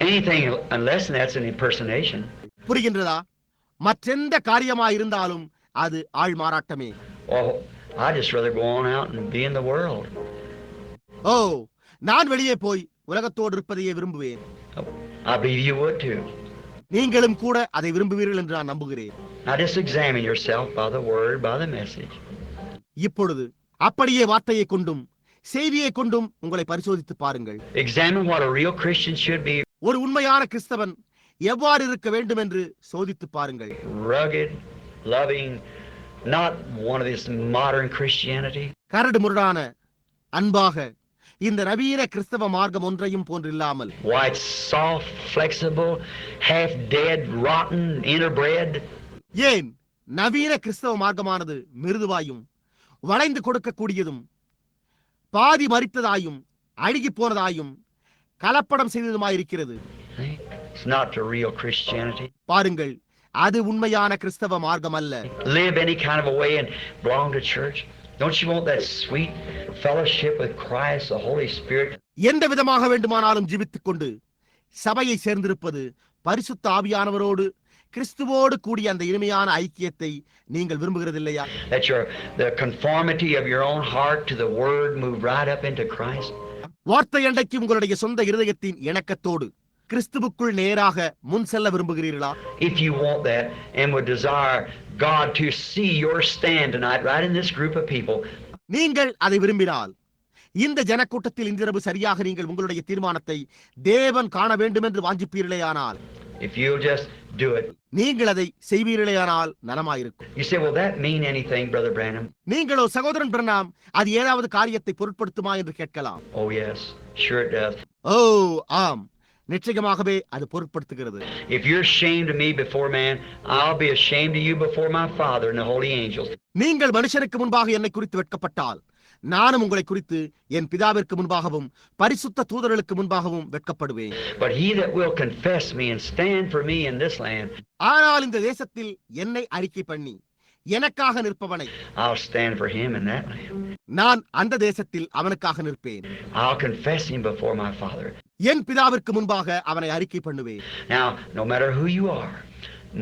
anything unless that's an impersonation. புரிகின்றதா? மற்றெந்த காரியமாய் இருந்தாலும் அது ஆள் மாறாட்டமே. Oh, I just rather go on out and be in the world. ஓ, நான் வெளியே போய் உலகத்தோடு இருப்பதையே விரும்புவேன். I believe you would too. நீங்களும் கூட அதை விரும்புவீர்கள் என்று நான் நம்புகிறேன். Now just examine yourself by the word, by the message. இப்பொழுது அப்படியே வார்த்தையை கொண்டும் செய்தியை கொண்டும் உங்களை பரிசோதித்து பாருங்கள். Examine what a real Christian should be. ஒரு உண்மையான கிறிஸ்தவன் எவ்வாறு இருக்க வேண்டும் என்று சோதித்து பாருங்கள். Rugged, loving, not one of this modern Christianity. கரடு முரடான, அன்பாக, இந்த நவீன கிறிஸ்தவ மார்க்கம் ஒன்றையும் போன்றில்லாமல், White, soft, flexible, half dead, rotten, interbred. ஏன் நவீன கிறிஸ்தவ மார்க்கமானது மிருதுவாயும் வளைந்து கொடுக்கக்கூடியதும் பாதி மரித்ததாயும் அழுகி போனதாயும் கலப்படம் செய்ததுமாயிருக்கிறது. It's not the real Christianity. பாருங்கள், அது உண்மையான கிறிஸ்தவ மார்க்கம் அல்ல. Live any kind of a way and belong to church. Don't you want that sweet fellowship with Christ, the Holy Spirit? எந்த விதமாக வேண்டுமானாலும் ஜீவித்துக் கொண்டு சபையை சேர்ந்திருப்பது, பரிசுத்த ஆவியானவரோடு கிறிஸ்துவோடு கூடிய அந்த இனிமையான ஐக்கியத்தை நீங்கள் விரும்புகிறதில்லையா? That the conformity of your own heart to the word move right up into Christ. வார்த்தை அண்டைக்கு உங்களுடைய சொந்த இருதயத்தின் இணக்கத்தோடு கிறிஸ்துவுக்குள் நேராக முன் செல்ல விரும்புகிறீர்களா? If you want that and would desire God to see your stand tonight right in this group of people. நீங்கள் அதை விரும்பினால் இந்த ஜனக்கூட்டத்தில் இன்றிரவு சரியாக நீங்கள் உங்களுடைய தீர்மானத்தை தேவன் காண வேண்டும் என்று வாஞ்சிப்பீர்களேயானால், if you'll just do it. நீங்கள் அதை செய்வீர்களேயானால் நலமாயிருக்கும். You say, will that mean anything, Brother Branham? நீங்களோ, சகோதரன் பிரணாம், அது ஏதாவது காரியத்தை பொருட்படுத்துமா என்று கேட்கலாம். Oh yes, sure it does. ஓ ஆம், நிச்சயமாகவே அது பொருட்படுத்துகிறது. If you're ashamed of me before man, I'll be ashamed of you before my Father and the holy angels. நீங்கள் மனுஷனுக்கு முன்பாக என்னை குறித்து வெட்கப்பட்டால், நானும் உங்களை குறித்து என் பிதாவிற்கு முன்பாகவும் பரிசுத்த தூதர்களுக்கு முன்பாகவும் வெட்கப்படுவேன். But he that will confess me and stand for me in this land, ஆனால் இந்த தேசத்தில் என்னை அறிக்கை பண்ணி எனக்காக நிற்பவனை I'll stand for him in that land. நான் அந்த தேசத்தில் அவனுக்காக நிற்பேன். I'll confess him before my Father. என் பிதாவிற்கு முன்பாக அவனை அறிக்கை பண்ணுவேன். Now, no matter who you are,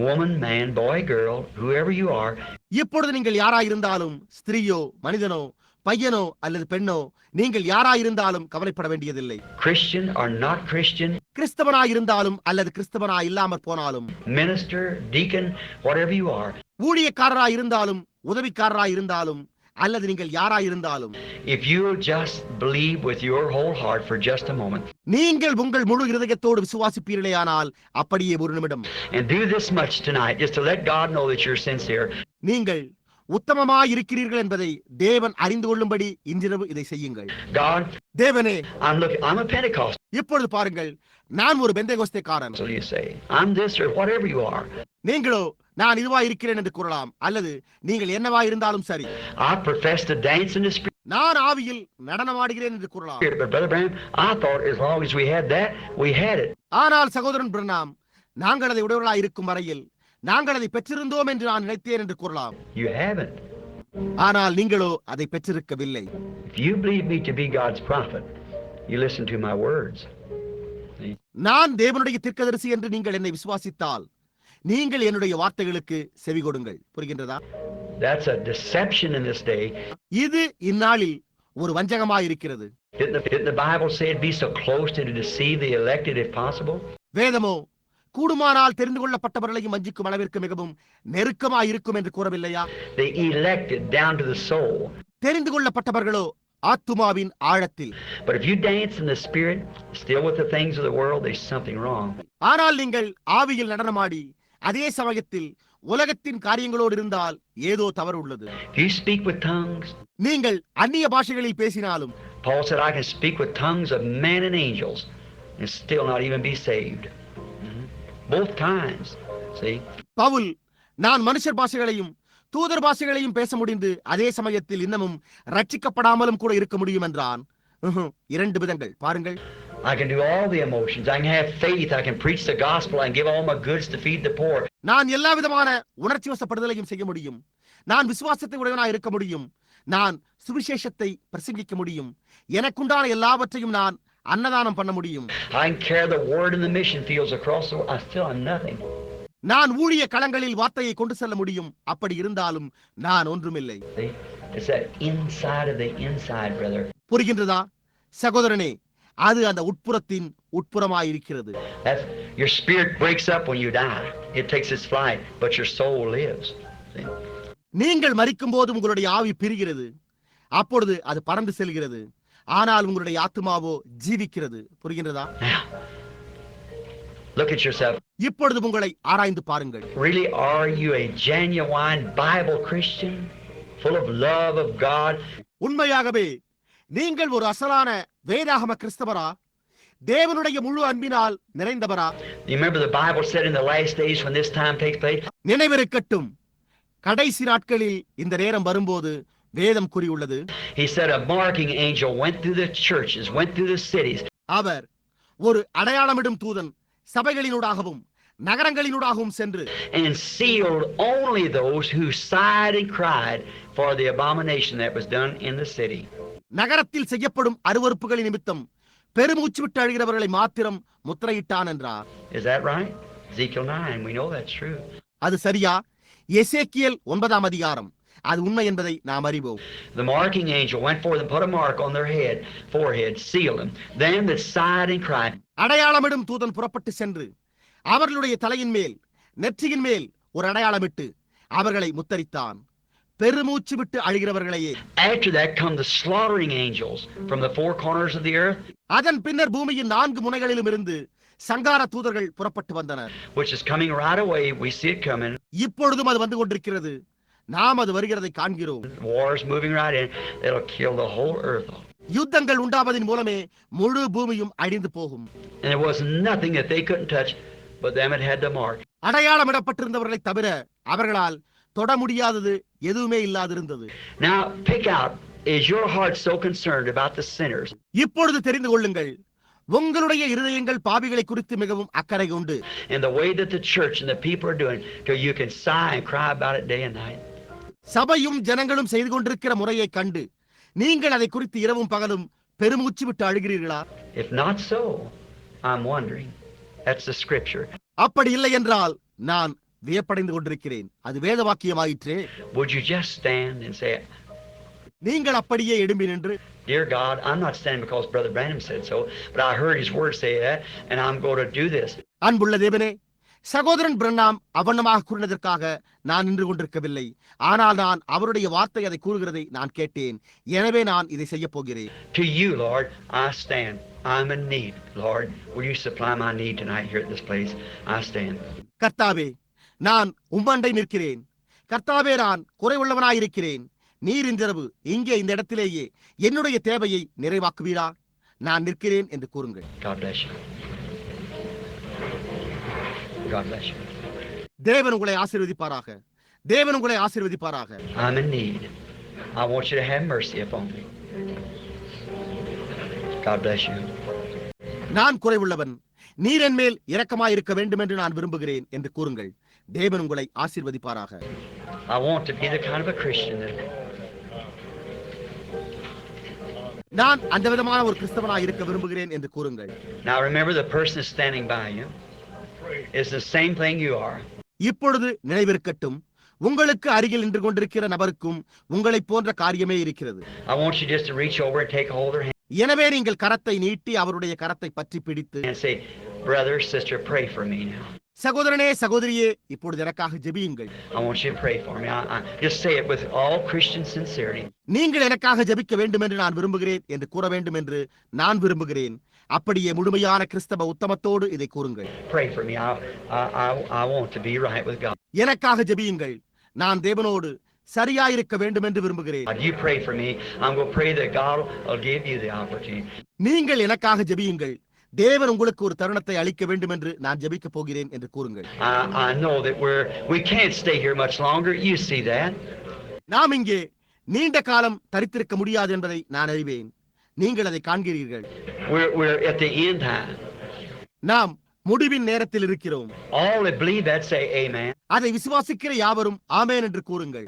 woman, man, boy, girl, whoever you are, இப்பொழுது நீங்கள் யாராயிருந்தாலும், ஸ்திரீயோ மனிதனோ பையனோ அல்லது பெண்ணோ, நீங்கள் யாராயிருந்தாலும் கவலைப்பட வேண்டியதில்லை. Christian or not Christian, கிறிஸ்தவனாயிருந்தாலும் அல்லது கிறிஸ்தவனாய் இல்லாமற் போனாலும், minister, deacon, whatever you are, ஊழியக்காரராயிருந்தாலும் உதவிக்காரராயிருந்தாலும் அல்லது நீங்கள் யாராயிருந்தாலும், if you'll just believe with your whole heart for just a moment, நீங்கள் உங்கள் முழு இருதயத்தோடு விசுவாசிப்பீர்களேயானால், அப்படியே ஒரு நிமிடம் and do this much tonight, just to let God know that you're sincere. நீங்கள் உத்தமமாய் இருக்கிறீர்கள் என்பதை தேவன் அறிந்து கொள்ளும்படி இன்றிரவு இதை செய்யுங்கள். God, தேவனே, I'm a Pentecostal. இப்பொழுது பாருங்கள், நான் ஒரு பெந்தேகோஸ்தேக்காரன். So you say, I'm this or whatever you are. நீங்களோ நான் இதுவா இருக்கிறேன் என்று கூறலாம், அல்லது நீங்கள் என்னவா இருந்தாலும் சரி. I profess to dance in the spirit, நான் ஆவியில் நடனமாடுகிறேன் என்று கூறலாம். but Brother Branham, I thought as long as we had that, we had it. ஆனால் சகோதரன் பிரணாம், நாங்கள் அதை உடையவர்களாய் இருக்கும் வரையில் நாங்கள் அதை பெற்றிருந்தோம் என்று நான் நினைத்தேன் என்று கூறலாம். You haven't. ஆனால் நீங்களோ அதை பெற்றிருக்கவில்லை. If you believe me to be God's prophet, you listen to my words. நான் தேவனுடைய தீர்க்கதரிசி என்று நீங்கள் என்னை விசுவாசித்தால், நீங்கள் என்னுடைய வார்த்தைகளுக்கு செவி கொடுங்கள். புரிகின்றதா? That's a deception in this day. இது இந்நாளில் ஒரு வஞ்சகமாய் இருக்கிறது. Didn't the Bible say it'd be so close to deceive the elected if possible? வேதமோ கூடுமானால் தெரிந்து கொள்ளப்பட்டவர்களையும் வஞ்சிக்கும் அளவிற்கு மிகவும் நெருக்கமாய் இருக்கும் என்று கூறவில்லையா? They elected down to the soul. தெரிந்து கொள்ளப்பட்டவர்களோ ஆத்துமாவின் ஆழத்தில். But if you dance in the spirit, still with the things of the world, there's something wrong. ஆனால் நீங்கள் ஆவியில் நடனமாடி அதே சமயத்தில் உலகத்தின் காரியங்களோடு இருந்தால் ஏதோ தவறு உள்ளது. If you speak with tongues, நீங்கள் அந்நிய பாஷைகளில் பேசினாலும், Paul said, I can speak with tongues of men and angels and still not even be saved. Both times. See? Pavul நான் மனுஷர் பாஷைகளையும் தூதர் பாஷைகளையும் பேச முடிந்து அதே சமயத்தில் இன்னமும் ரட்சிக்கப்படாமலும் கூட இருக்க முடியும் என்றான். இரண்டு விதங்கள் பாருங்கள். I can do all the emotions. I can have faith. I can preach the gospel. I can give all my goods to feed the poor. நான் எல்லா விதமான உணர்ச்சி வசப்படுதலையும் செய்ய முடியும். நான் விசுவாசத்தை உடையவனாய் இருக்க முடியும். நான் சுவிசேஷத்தை பிரசங்கிக்க முடியும். எனக்குண்டான எல்லாவற்றையும் நான் அன்னதானம் பண்ண முடியும். I can carry the word in the mission fields across the world. I still am nothing. நான் ஊழிய களங்களில் வார்த்தையை கொண்டு செல்ல முடியும். அப்படி இருந்தாலும் நான் ஒன்றுமில்லை. See? It's that inside of the inside, brother. புரிகின்றதா சகோதரனே? அது அந்த உட்புறத்தின் உட்புறமாயிருக்கிறது. Your spirit breaks up when you die. It takes its flight, but your soul lives. See? நீங்கள் மரிக்கும் போது உங்களுடைய ஆவி பிரிகிறது. அப்பொழுது அது பறந்து செல்கிறது. ஆனால் உங்களுடைய ஆத்துமாவோ ஜீவிக்கிறது. புரிகின்றதா? Now, look at yourself. இப்பொழுது உங்களை ஆராய்ந்து பாருங்கள். Really, are you a genuine Bible Christian, full of love of God? உண்மையாகவே நீங்கள் ஒரு அசலான வேதாகம கிறிஸ்தவரா? தேவனுடைய முழு அன்பினால் நிறைந்தவரா? You remember the Bible said in the last days when this time takes place? நினைவிருக்கட்டும், கடைசி நாட்களில் இந்த நேரம் வரும்போது வேதம் கூறியுள்ளது. He said a marking angel went through the churches, went through the cities. அவர் ஒரு அடையாளமிடும் தூதன் சபைகளினூடாகவும் நகரங்களினூடாகவும் சென்று and sealed only those who sighed and cried for the abomination that was done in the city. நகரத்தில் செய்யப்படும் அருவருப்புகளின் நிமித்தம் பெருமூச்சு விட்டு அழுகிறவர்களை மாத்திரம் முத்திரையிட்டான் என்றார். Is that right? Ezekiel 9, we know that's true. அது சரியா? எசேக்கியேல் 9ஆம் அதிகாரம். அது உண்மை என்பதை நாம் அறிவோம். The marking angel went forth and put a mark on their forehead, sealed them. Them that sighed and cried. அடையாளமிடும் தூதன் புறப்பட்டு சென்று அவர்களுடைய தலையின் மேல் நெற்றியின் மேல் ஒரு அடையாளமிட்டு அவர்களை முத்தரித்தான். பெருமூச்சு விட்டு அழுகிறவர்களையே. After that come the slaughtering angels from the four corners of the earth. அதன் பின்னர் பூமியின் 4 முனைகளிலும் இருந்து சங்கார தூதர்கள் புறப்பட்டு வந்தனர். Which is coming right away. We see it coming. இப்பொழுதும் அது வந்து கொண்டிருக்கிறது. நாம் அது வருகிறதை காண்கிறோம். Wars moving right in. It'll kill the whole earth. யுத்தங்கள் உண்டாவதின் மூலமே முழு பூமியும் அழிந்து போகும். And there was nothing that they couldn't touch, but them it had the mark. அடையாளமிடப்பட்டிருந்தவர்களை தவிர அவர்களால் தொட முடியாதது எதுவுமே இல்லாதிருந்தது. Now pick out, is your heart so concerned about the sinners? இப்பொழுது தெரிந்து கொள்ளுங்கள், உங்களுடைய இருதயங்கள் பாவிகளை குறித்து மிகவும் அக்கறை உண்டு. And the way that the church and the people are doing, till you can sigh and cry about it day and night. சபையும் ஜனங்களும் செய்து கொண்டிருக்கிற முறையை கண்டு நீங்கள் அதை குறித்து இரவும் பகலும் பெருமூச்சு விட்டு அழுகிறீர்களா? If not so, I'm wondering. That's the scripture. அப்படி இல்லை என்றால் நான் வியப்படைந்து கொண்டிருக்கிறேன். அது வேத வாக்கியமாயிற்றே. Would you just stand and say, நீங்கள் அப்படியே எழும்பி நின்று, Dear God, I'm not standing because Brother Branham said so, but I heard his word say that, and I'm going to do this. அன்புள்ள தேவனே, சகோதரன் பிரண்ணாம் அவண்ணமாக கூறினதற்காக நான் நின்று கொண்டிருக்கவில்லை. ஆனால் நான் அவருடைய வார்த்தை அதை கூறுகிறதை நான் கேட்டேன். எனவே நான் இதை செய்ய போகிறேன். To you, Lord, I stand. I'm in need, Lord. Will you supply my need tonight here at this place? I stand. கர்த்தாவே, நான் உம்மண்டை நிற்கிறேன். கர்த்தாவே, நான் குறைவுள்ளவனாயிருக்கிறேன். நீர் இன்றிரவு இங்கே இந்த இடத்திலேயே என்னுடைய தேவையை நிறைவாக்குவீரா? நான் நிற்கிறேன் என்று கூறுங்கள். God bless you. God bless you. தேவன் உங்களை ஆசீர்வதிப்பாராக. தேவன் உங்களை ஆசீர்வதிப்பாராக. I'm in need. I want you to have mercy upon me. God bless you. நான் குறைவுள்ளவன், நீர் என் மேல் இரக்கமாயிருக்க வேண்டும் என்று நான் விரும்புகிறேன் என்று கூறுங்கள். தேவன் உங்களை ஆசீர்வதிப்பாராக. I want to be the kind of a Christian that நான் அந்த விதமான ஒரு கிறிஸ்தவனாக இருக்க விரும்புகிறேன் என்று கூறுங்கள். Now remember, the person is standing by you is the same thing you are. இப்பொழுது நினைவிருக்கட்டும், உங்களுக்கு அருகில் நின்று கொண்டிருக்கிற நபருக்கும் உங்களை போன்ற காரியமே இருக்கிறது. I want you just to reach over and take hold of her hand எனவே நீங்கள் கரத்தை நீட்டி அவருடைய கரத்தை பற்றி பிடித்து, and say, brother, sister, pray for me now. சகோதரனே, சகோதரியே, இப்பொழுது எனக்காக ஜெபியுங்கள். I want you to pray for me. I just say it with all Christian sincerity. நீங்கள் எனக்காக ஜெபிக்க வேண்டும் என்று நான் விரும்புகிறேன் என்று கூற வேண்டும் என்று நான் விரும்புகிறேன். அப்படியே முழுமையான கிறிஸ்தவ உத்தமத்தோடு இதை கூறுங்கள். Pray for me. I want to be right with God. எனக்காக ஜெபியுங்கள். நான் தேவனோடு சரியாயிருக்க வேண்டும் என்று விரும்புகிறேன். You pray for me. I'm going to pray that God will give you the opportunity. நீங்கள் எனக்காக ஜெபியுங்கள். தேவன் உங்களுக்கு ஒரு தருணத்தை அளிக்க வேண்டும் என்று நான் ஜெபிக்க போகிறேன் என்று கூறுங்கள். I know that we can't stay here much longer. You see that? நாம் இங்கே நீண்ட காலம் தரித்திருக்க முடியாது என்பதை நான் அறிவேன். நீங்கள் அதை காண்கிறீர்கள். We're at the end time. நாம் முடிவின் நேரத்தில் இருக்கிறோம். All that believe that say amen. அதை விசுவாசிக்கிற யாவரும் ஆமென் என்று கூறுங்கள்.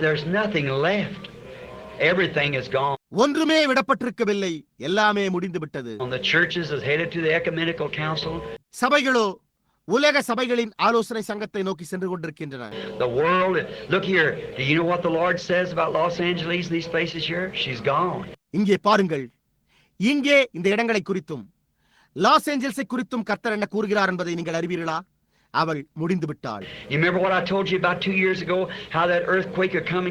There's nothing left. Everything is gone. ஒன்றுமே விடப்பட்டிருக்கவில்லை, எல்லாமே முடிந்து விட்டது. The churches is headed to the ecumenical council. சபைகளோ உலக சபைகளின் ஆலோசனை சங்கத்தை நோக்கி சென்று கொண்டிருக்கின்றன. The world, look here. Do you know what the Lord says about Los Angeles and these places here? She's gone. இங்கே பாருங்கள், இங்கே இந்த இடங்களை குறித்தும் லாஸ் ஏஞ்சல்ஸை குறித்தும் கர்த்தர் என்ன கூறுகிறார் என்பதை நீங்கள் அறிவீர்களா? அவள் முடிந்து விட்டாள். You remember what I told you about 2 years ago, how that earthquake would come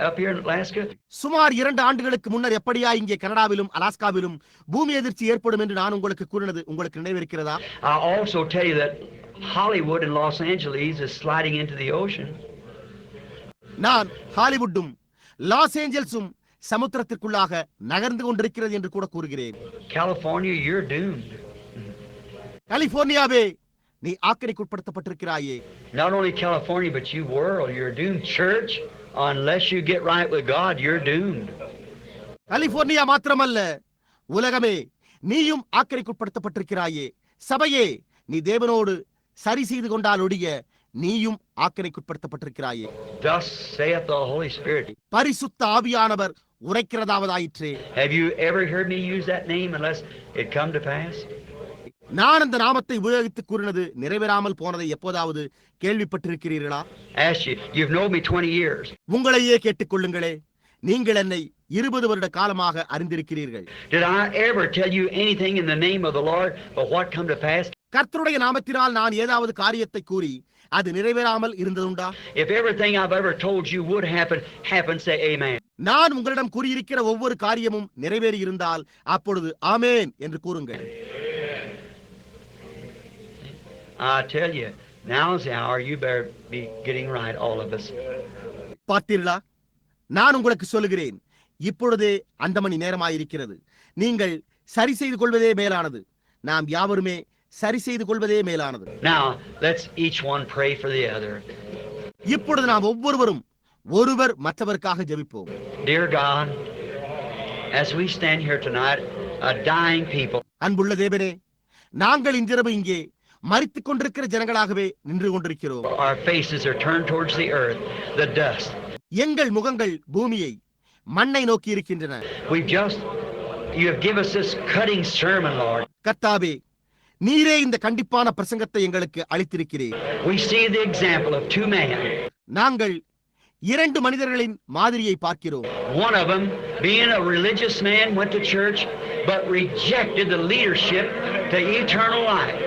up here in Alaska? சுமார் 2 ஆண்டுகளுக்கு முன்னர் எப்படியா இங்கே கனடாவிலும் அலாஸ்காவிலும் பூமி அதிர்ச்சி ஏற்படும் என்று நான் உங்களுக்கு கூறினது உங்களுக்கு நினைவிருக்கிறதா? I also tell you that Hollywood and Los Angeles is sliding into the ocean. நான் ஹாலிவுட்டும் லாஸ் ஏஞ்சல்ஸும் சமுத்திரத்திற்குள்ளாக நகர்ந்து கொண்டிருக்கிறது என்று கூட கூறுகிறேன். California, you're doomed. கலிபோர்னியாவே, நீ ஆக்கினைக்குட்படுத்தப்பட்டிருக்கிறாயே. Not only California, but you world, you're doomed. Church, unless you get right with God, you're doomed. California மாத்திரமல்ல, உலகமே, நீயும் ஆக்கினைக்குட்படுத்தப்பட்டிருக்கிறாயே. சபையே, நீ தேவனோடு சரி செய்து கொண்டால் ஒழிய நீயும் ஆக்கினைக்குட்படுத்தப்பட்டிருக்கிறாயே. Thus saith the Holy Spirit. பரிசுத்த ஆவியானவர் உரைக்கிறதாவதாயிற்றே. Have you ever heard me use that name unless it come to pass? நான் அந்த நாமத்தை உபயோகித்து கூறினது நிறைவேறாமல் போனதை எப்போதாவது கேள்விப்பட்டிருக்கிறீர்களா? Ask you. You've known me 20 years. உங்களையே கேட்டுக்கொள்ளுங்களே, நீங்கள் என்னை 20 வருட காலமாக அறிந்திருக்கிறீர்கள். Did I ever tell you anything in the name of the Lord but what come to pass? கர்த்தருடைய நாமத்தினால் நான் ஏதாவது காரியத்தை கூறி அது நிறைவேறாமல் இருந்ததுண்டா? If everything I've ever told you would happen, say amen. நான் உங்களிடம் கூறியிருக்கிற ஒவ்வொரு காரியமும் நிறைவேறி இருந்தால் அப்பொழுது ஆமென் என்று கூறுங்கள். I tell you, now's the hour. You better be getting right, all of us. பார்த்தீர்களா? நான் உங்களுக்கு சொல்லுகிறேன், இப்பொழுதே அந்த மணி நேரமாயிருக்கிறது. நீங்கள் சரி செய்து கொள்வதே மேலானது. நாம் யாவருமே சரி செய்து கொள்வதே மேலானது. Now, let's each one pray for the other. இப்பொழுது நாம் ஒவ்வொருவரும் ஒருவர் மற்றவருக்காக ஜெபிப்போம். Dear God, as we stand here tonight, a dying people, அன்புள்ள தேவனே, நாங்கள் இன்றிரவு இங்கே மரித்துக் கொண்டிருக்கிற ஜனங்களாகவே நின்று கொண்டிருக்கிறோம். our faces are turned towards the earth, the dust. எங்கள் முகங்கள் பூமியை, மண்ணை நோக்கி இருக்கின்றன. You have given us this cutting sermon, Lord. கர்த்தாவே, நீரே இந்த கண்டிப்பான பிரசங்கத்தை எங்களுக்கு அளித்திருக்கிறீர். We see the example of 2 men. நாங்கள் 2 மனிதர்களின் மாதிரியை பார்க்கிறோம். One of them, being a religious man, went to church but rejected the leadership to eternal life.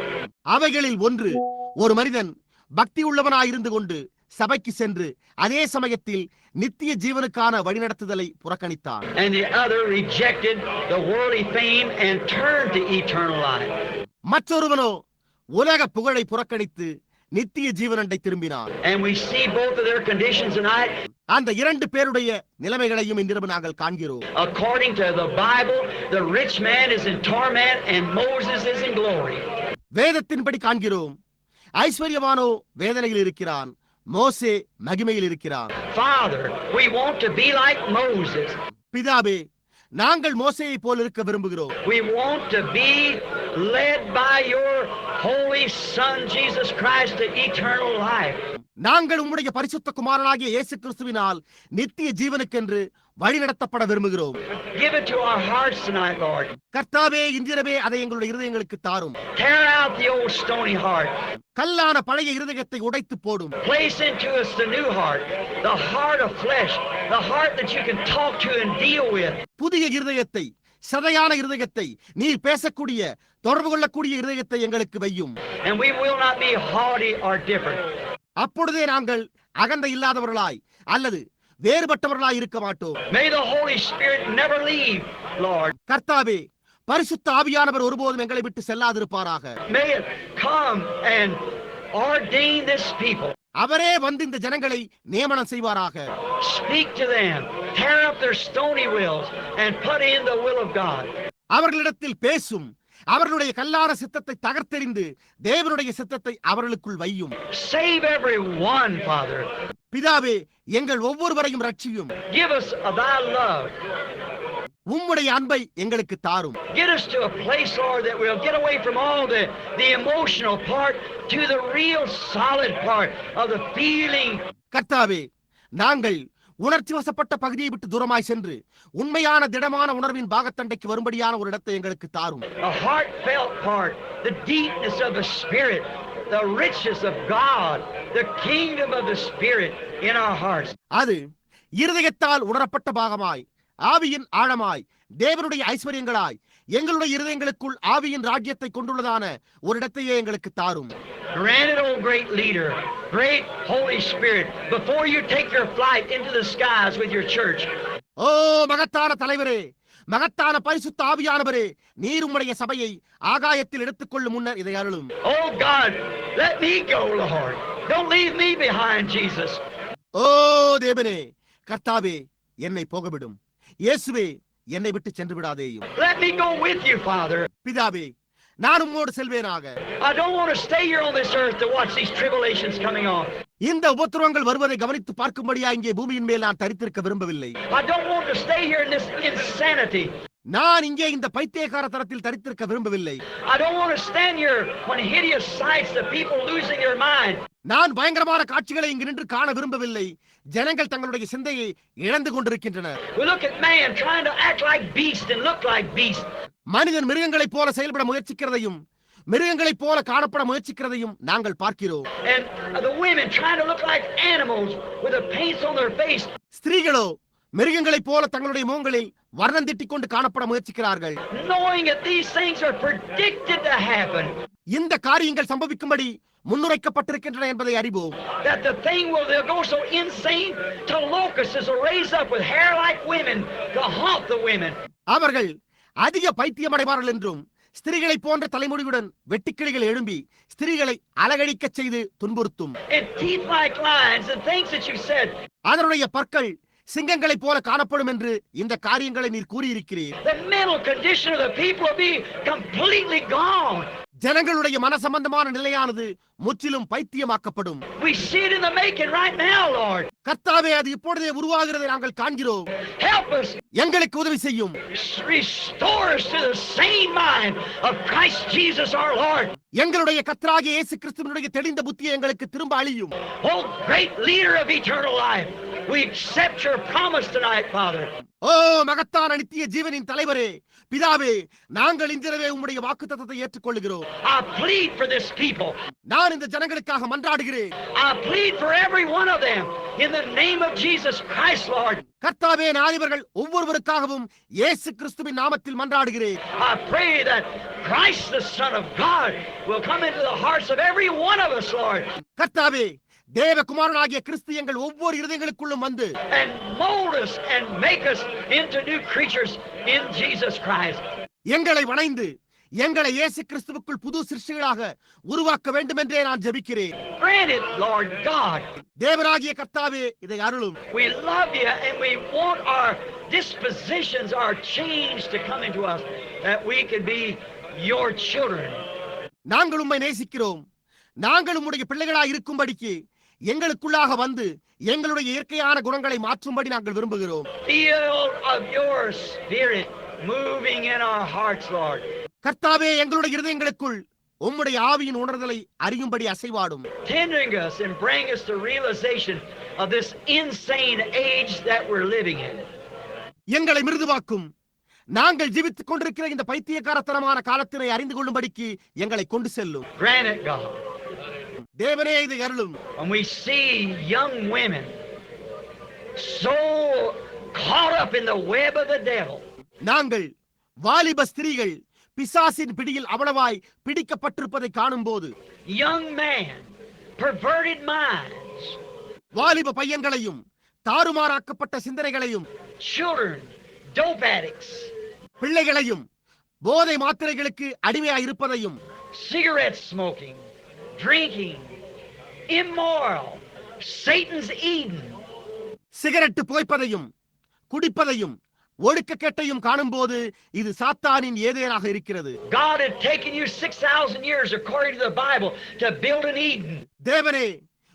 அவைகளில் ஒன்று ஒரு மனிதன் பக்தி உள்ளவனாயிருந்து கொண்டு சபைக்கு சென்று அதே சமயத்தில் நித்திய ஜீவனுக்கான வழிநடத்துதலை புறக்கணித்தான். And the other rejected the worldly fame and turned to eternal life. மற்றொருவனோ உலக புகழை புறக்கணித்து நித்திய ஜீவனண்டை திரும்பினான். And we see both of their conditions tonight. அந்த இரண்டு பேருடைய நிலைமைகளையும் இன்றிரவு நாங்கள் காண்கிறோம். According to the Bible, the rich man is in torment and Moses is in glory. வேதத்தின்படி காண்கிறோம், ஐஸ்வர்யவானோ வேதனையில் இருக்கிறான், மோசே மகிமையில் இருக்கிறான். Father, we want to be like Moses. பிதாவே, நாங்கள் மோசேயை போல் இருக்க விரும்புகிறோம். We want to be led by your holy Son Jesus Christ to eternal life. நாங்கள் உம்முடைய பரிசுத்த குமாரனாகிய இயேசு கிறிஸ்துவினால் நித்திய ஜீவனுக்கென்று வழிநடத்தப்பட விரும்புகிறோம். Give it to our hearts tonight, Lord. கர்த்தாவே, இன்றிரவே அதை எங்களுடைய இருதயங்களுக்கு தாரும். Tear out the old stony heart. கல்லான பழைய இருதயத்தை உடைத்து போடும். Place into us the new heart, the heart of flesh, the heart that you can talk to and deal with. புதிய இருதயத்தை, சதையான இருதயத்தை, நீர் பேசக்கூடிய, தொடர்பு கொள்ளக்கூடிய இருதயத்தை எங்களுக்கு வையும். And we will not be haughty or different. அப்பொழுதே நாங்கள் அகந்தை இல்லாதவர்களாய் அல்லது வேறுபட்டவர்களாய் இருக்க மாட்டோம். May the Holy Spirit never leave, Lord. கர்த்தாவே, பரிசுத்த ஆவியானவர் ஒருபோதும் எங்களை விட்டு செல்லாதிருப்பாராக. May it come and ordain this people. அவரே வந்து இந்த ஜனங்களை நியமனம் செய்வாராக. Speak to them, tear up their stony wills and put in the will of God. அவர்களிடத்தில் பேசும், அவர்களுடைய கல்லான சித்தத்தை தகர்த்தெறிந்து தேவனுடைய சித்தத்தை அவர்களுக்குள் வையும். Save everyone, Father. பிதாவே, எங்கள் ஒவ்வொருவரையும் ரட்சியும். Give us thy love. உம்முடைய அன்பை எங்களுக்கு தாரும். Get us to a place, Lord, that we'll get away from all the emotional part to the real solid part of the feeling. கர்த்தாவே, நாங்கள் உணர்ச்சி வசப்பட்ட பகுதியை விட்டு தூரமாய் சென்று உண்மையான திடமான உணர்வின் பாகத்தண்டைக்கு வரும்படியான ஒரு இடத்தை எங்களுக்கு தாரும். The heartfelt part, the deepness of the Spirit, the riches of God, the kingdom of the Spirit in our hearts. அது இருதயத்தால் உணரப்பட்ட பாகமாய், ஆவியின் ஆழமாய், தேவனுடைய ஐஸ்வர்யங்களாய் எங்களுடைய இருதயங்களுக்குள் ஆவியின் ராஜ்யத்தை கொண்டுள்ளதான ஒரு இடத்தையே எங்களுக்கு தாரும். Granted, O great leader, great Holy Spirit, before you take your flight into the skies with your church. ஓ மகத்தான தலைவரே, மகத்தான பரிசுத்த ஆவியானவரே, நீர் உம்முடைய சபையை ஆகாயத்தில் எடுத்துக்கொள்ளும் முன்னர் இதை அருளும். Oh God, let me go, Lord. Don't leave me behind, Jesus. ஓ தேவனே, கர்த்தாவே, என்னை போகவிடும். இயேசுவே, என்னை விட்டு சென்று விடாதேயும். Let me go with you, Father. பிதாவே, நான் உம்மோடு செல்வேனாக. I don't want to stay here on this earth to watch these tribulations coming on. இந்த உபத்திரவங்கள் வருவதை கவனித்து பார்க்கும்படியா இங்கே பூமியின் மேல் நான் தரித்திருக்க விரும்பவில்லை. I don't want to stay here in this insanity. நான் இங்கே இந்த பைத்தியக்கார தரத்தில் தரித்திருக்க விரும்பவில்லை. I don't want to stand here when hideous sights of people losing their mind. நான் பயங்கரமான காட்சிகளை இங்கு நின்று காண விரும்பவில்லை. ஜனங்கள் தங்களுடைய சிந்தையை இழந்து கொண்டிருக்கின்றனர். We look at man trying to act like beast and look like beast. மனிதன் மிருகங்களைப் போல செயல்பட முயற்சிக்கிறதையும் மிருகங்களைப் போல காணப்பட முயற்சிக்கிறதையும் நாங்கள் பார்க்கிறோம். And the women trying to look like animals with the paints on their face. ஸ்திரீகளோ மிருகங்களைப் போல தங்களுடைய முகங்களில் வர்ணம் திட்டிக் கொண்டு காணப்பட முயற்சிக்கிறார்கள். Knowing that these things are predicted to happen. இந்த காரியங்கள் சம்பவிக்கும்படி முன்னுரைக்கப்பட்டிருக்கின்றன என்பதை அறிவோம். That the thing they'll go so insane to locusts will raise up with hair like women to haunt the women. அவர்கள் அதிக பைத்தியமடைவார்கள் என்றும் ஸ்திரீகளை போன்ற தலைமுடியுடன் வெட்டுக்கிளிகள் எழும்பி ஸ்திரீகளை அலகழிக்க செய்து துன்புறுத்தும். And teeth like lions and things that you said. அதனுடைய பற்கள் சிங்கங்களைப் போல காணப்படும் என்று இந்த காரியங்களை நீர் கூறியிருக்கிறீர். The mental condition of the people will be completely gone. ஜனங்களுடைய மன சம்பந்தமான நிலையானது முற்றிலும் பைத்தியமாக்கப்படும். We see it in the making right now, Lord. கர்த்தாவே, அது இப்பொழுதே உருவாகிறதை நாங்கள் காண்கிறோம். Help us. எங்களுக்கு உதவி செய்யும். Restore us to the same mind of Christ Jesus our Lord. எங்களுடைய கர்த்தராகிய இயேசு கிறிஸ்துவினுடைய தெளிந்த புத்தியை எங்களுக்கு திரும்ப அளியும். Oh, great leader of eternal life, we accept your promise tonight, Father. ஓ மகத்தான நித்திய ஜீவனின் தலைவரே, பிதாவே, நாங்கள் இன்றிரவே உம்முடைய வாக்குத்தத்தத்தை ஏற்றுக்கொள்கிறோம். I plead for this people. நான் இந்த ஜனங்களுக்காக மன்றாடுகிறேன். I plead for every one of them in the name of Jesus Christ, Lord. கர்த்தாவே, நான் இவர்கள் ஒவ்வொருவருக்காகவும் இயேசு கிறிஸ்துவின் நாமத்தில் மன்றாடுகிறேன். I pray that Christ, the Son of God, will come into the hearts of every one of us, Lord. கர்த்தாவே, தேவகுமாரனாகிய கிறிஸ்து எங்கள் ஒவ்வொரு இருதயங்களுக்குள்ளும் வந்து and mold us and make us into new creatures in Jesus Christ. எங்களை வணைந்து எங்களை இயேசு கிறிஸ்துவுக்குள் புது சிருஷ்டிகளாக உருவாக்க வேண்டும் என்றே நான் ஜெபிக்கிறேன். Grant it, Lord God. தேவனாகிய கர்த்தாவே, இதை அருளும். We love you and we want our dispositions, our change to come into us, that we can be your children. நாங்கள் உம்மை நேசிக்கிறோம். நாங்கள் உம்முடைய பிள்ளைகளாய் இருக்கும்படிக்கு எங்களுக்குள்ளாக வந்து எங்களுடைய இயற்கையான குணங்களை மாற்றும்படி நாங்கள் விரும்புகிறோம். Feel of your spirit moving in our hearts, Lord. கர்த்தாவே, எங்களுடைய இருதயங்களுக்குள் உம்முடைய ஆவியின் உணர்தலை அறியும்படி அசைவாடும். Tendering us and bring us to realization of this insane age that we're living in. எங்களை மிருதுவாக்கும். நாங்கள் ஜீவித்துக் கொண்டிருக்கிற இந்த பைத்தியக்காரத்தனமான காலத்தினை அறிந்து கொள்ளும்படிக்கு எங்களை கொண்டு செல்லும். Grant it, God. தேவனே, இதை அருளும். When we see young women so caught up in the web of the devil, நாங்கள் வாலிப ஸ்திரீகள் பிசாசின் பிடியில் அவ்வளவாய் பிடிக்கப்பட்டிருப்பதை காணும்போது, young man, perverted minds, வாலிப பையன்களையும் தாறுமாறாக்கப்பட்ட சிந்தனைகளையும், children, dope addicts, பிள்ளைகளையும் போதை மாத்திரைகளுக்கு அடிமையாய் இருப்பதையும், cigarette smoking, drinking, immoral, Satan's Eden, cigarette புகைப்பதையும் குடிப்பதையும் ஒடுக்கக்கேட்டையும் காணும்போது இது சாத்தானின் ஏதேனாக இருக்கிறது. God had taken you 6,000 years according to the Bible to build an Eden. தேவனே,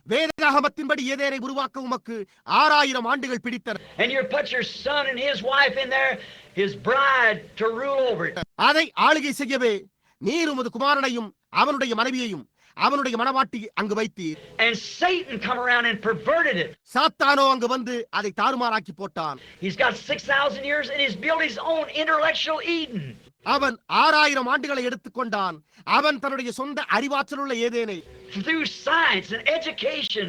வேதாகமத்தின்படி ஏதேனை உருவாக்க உமக்கு 6000 ஆண்டுகள் பிடித்தன. And you put your son and his wife in there, his bride, to rule over it. அதை ஆளுகை செய்யவே நீர் உமது குமாரனையும் அவனுடைய மனைவியையும் அவனுடைய மனவாட்டி அங்கு வைத்தீர். And Satan come around and perverted it. சாத்தானோ அங்கு வந்து அதை தாறுமாறாக்கி போட்டான். He's got 6,000 years and he's built his own intellectual Eden. அவன் 6000 ஆண்டுகளை எடுத்துக்கொண்டான். அவன் தன்னுடைய சொந்த அறிவாற்றலுள்ள ஏதேனை Through science and education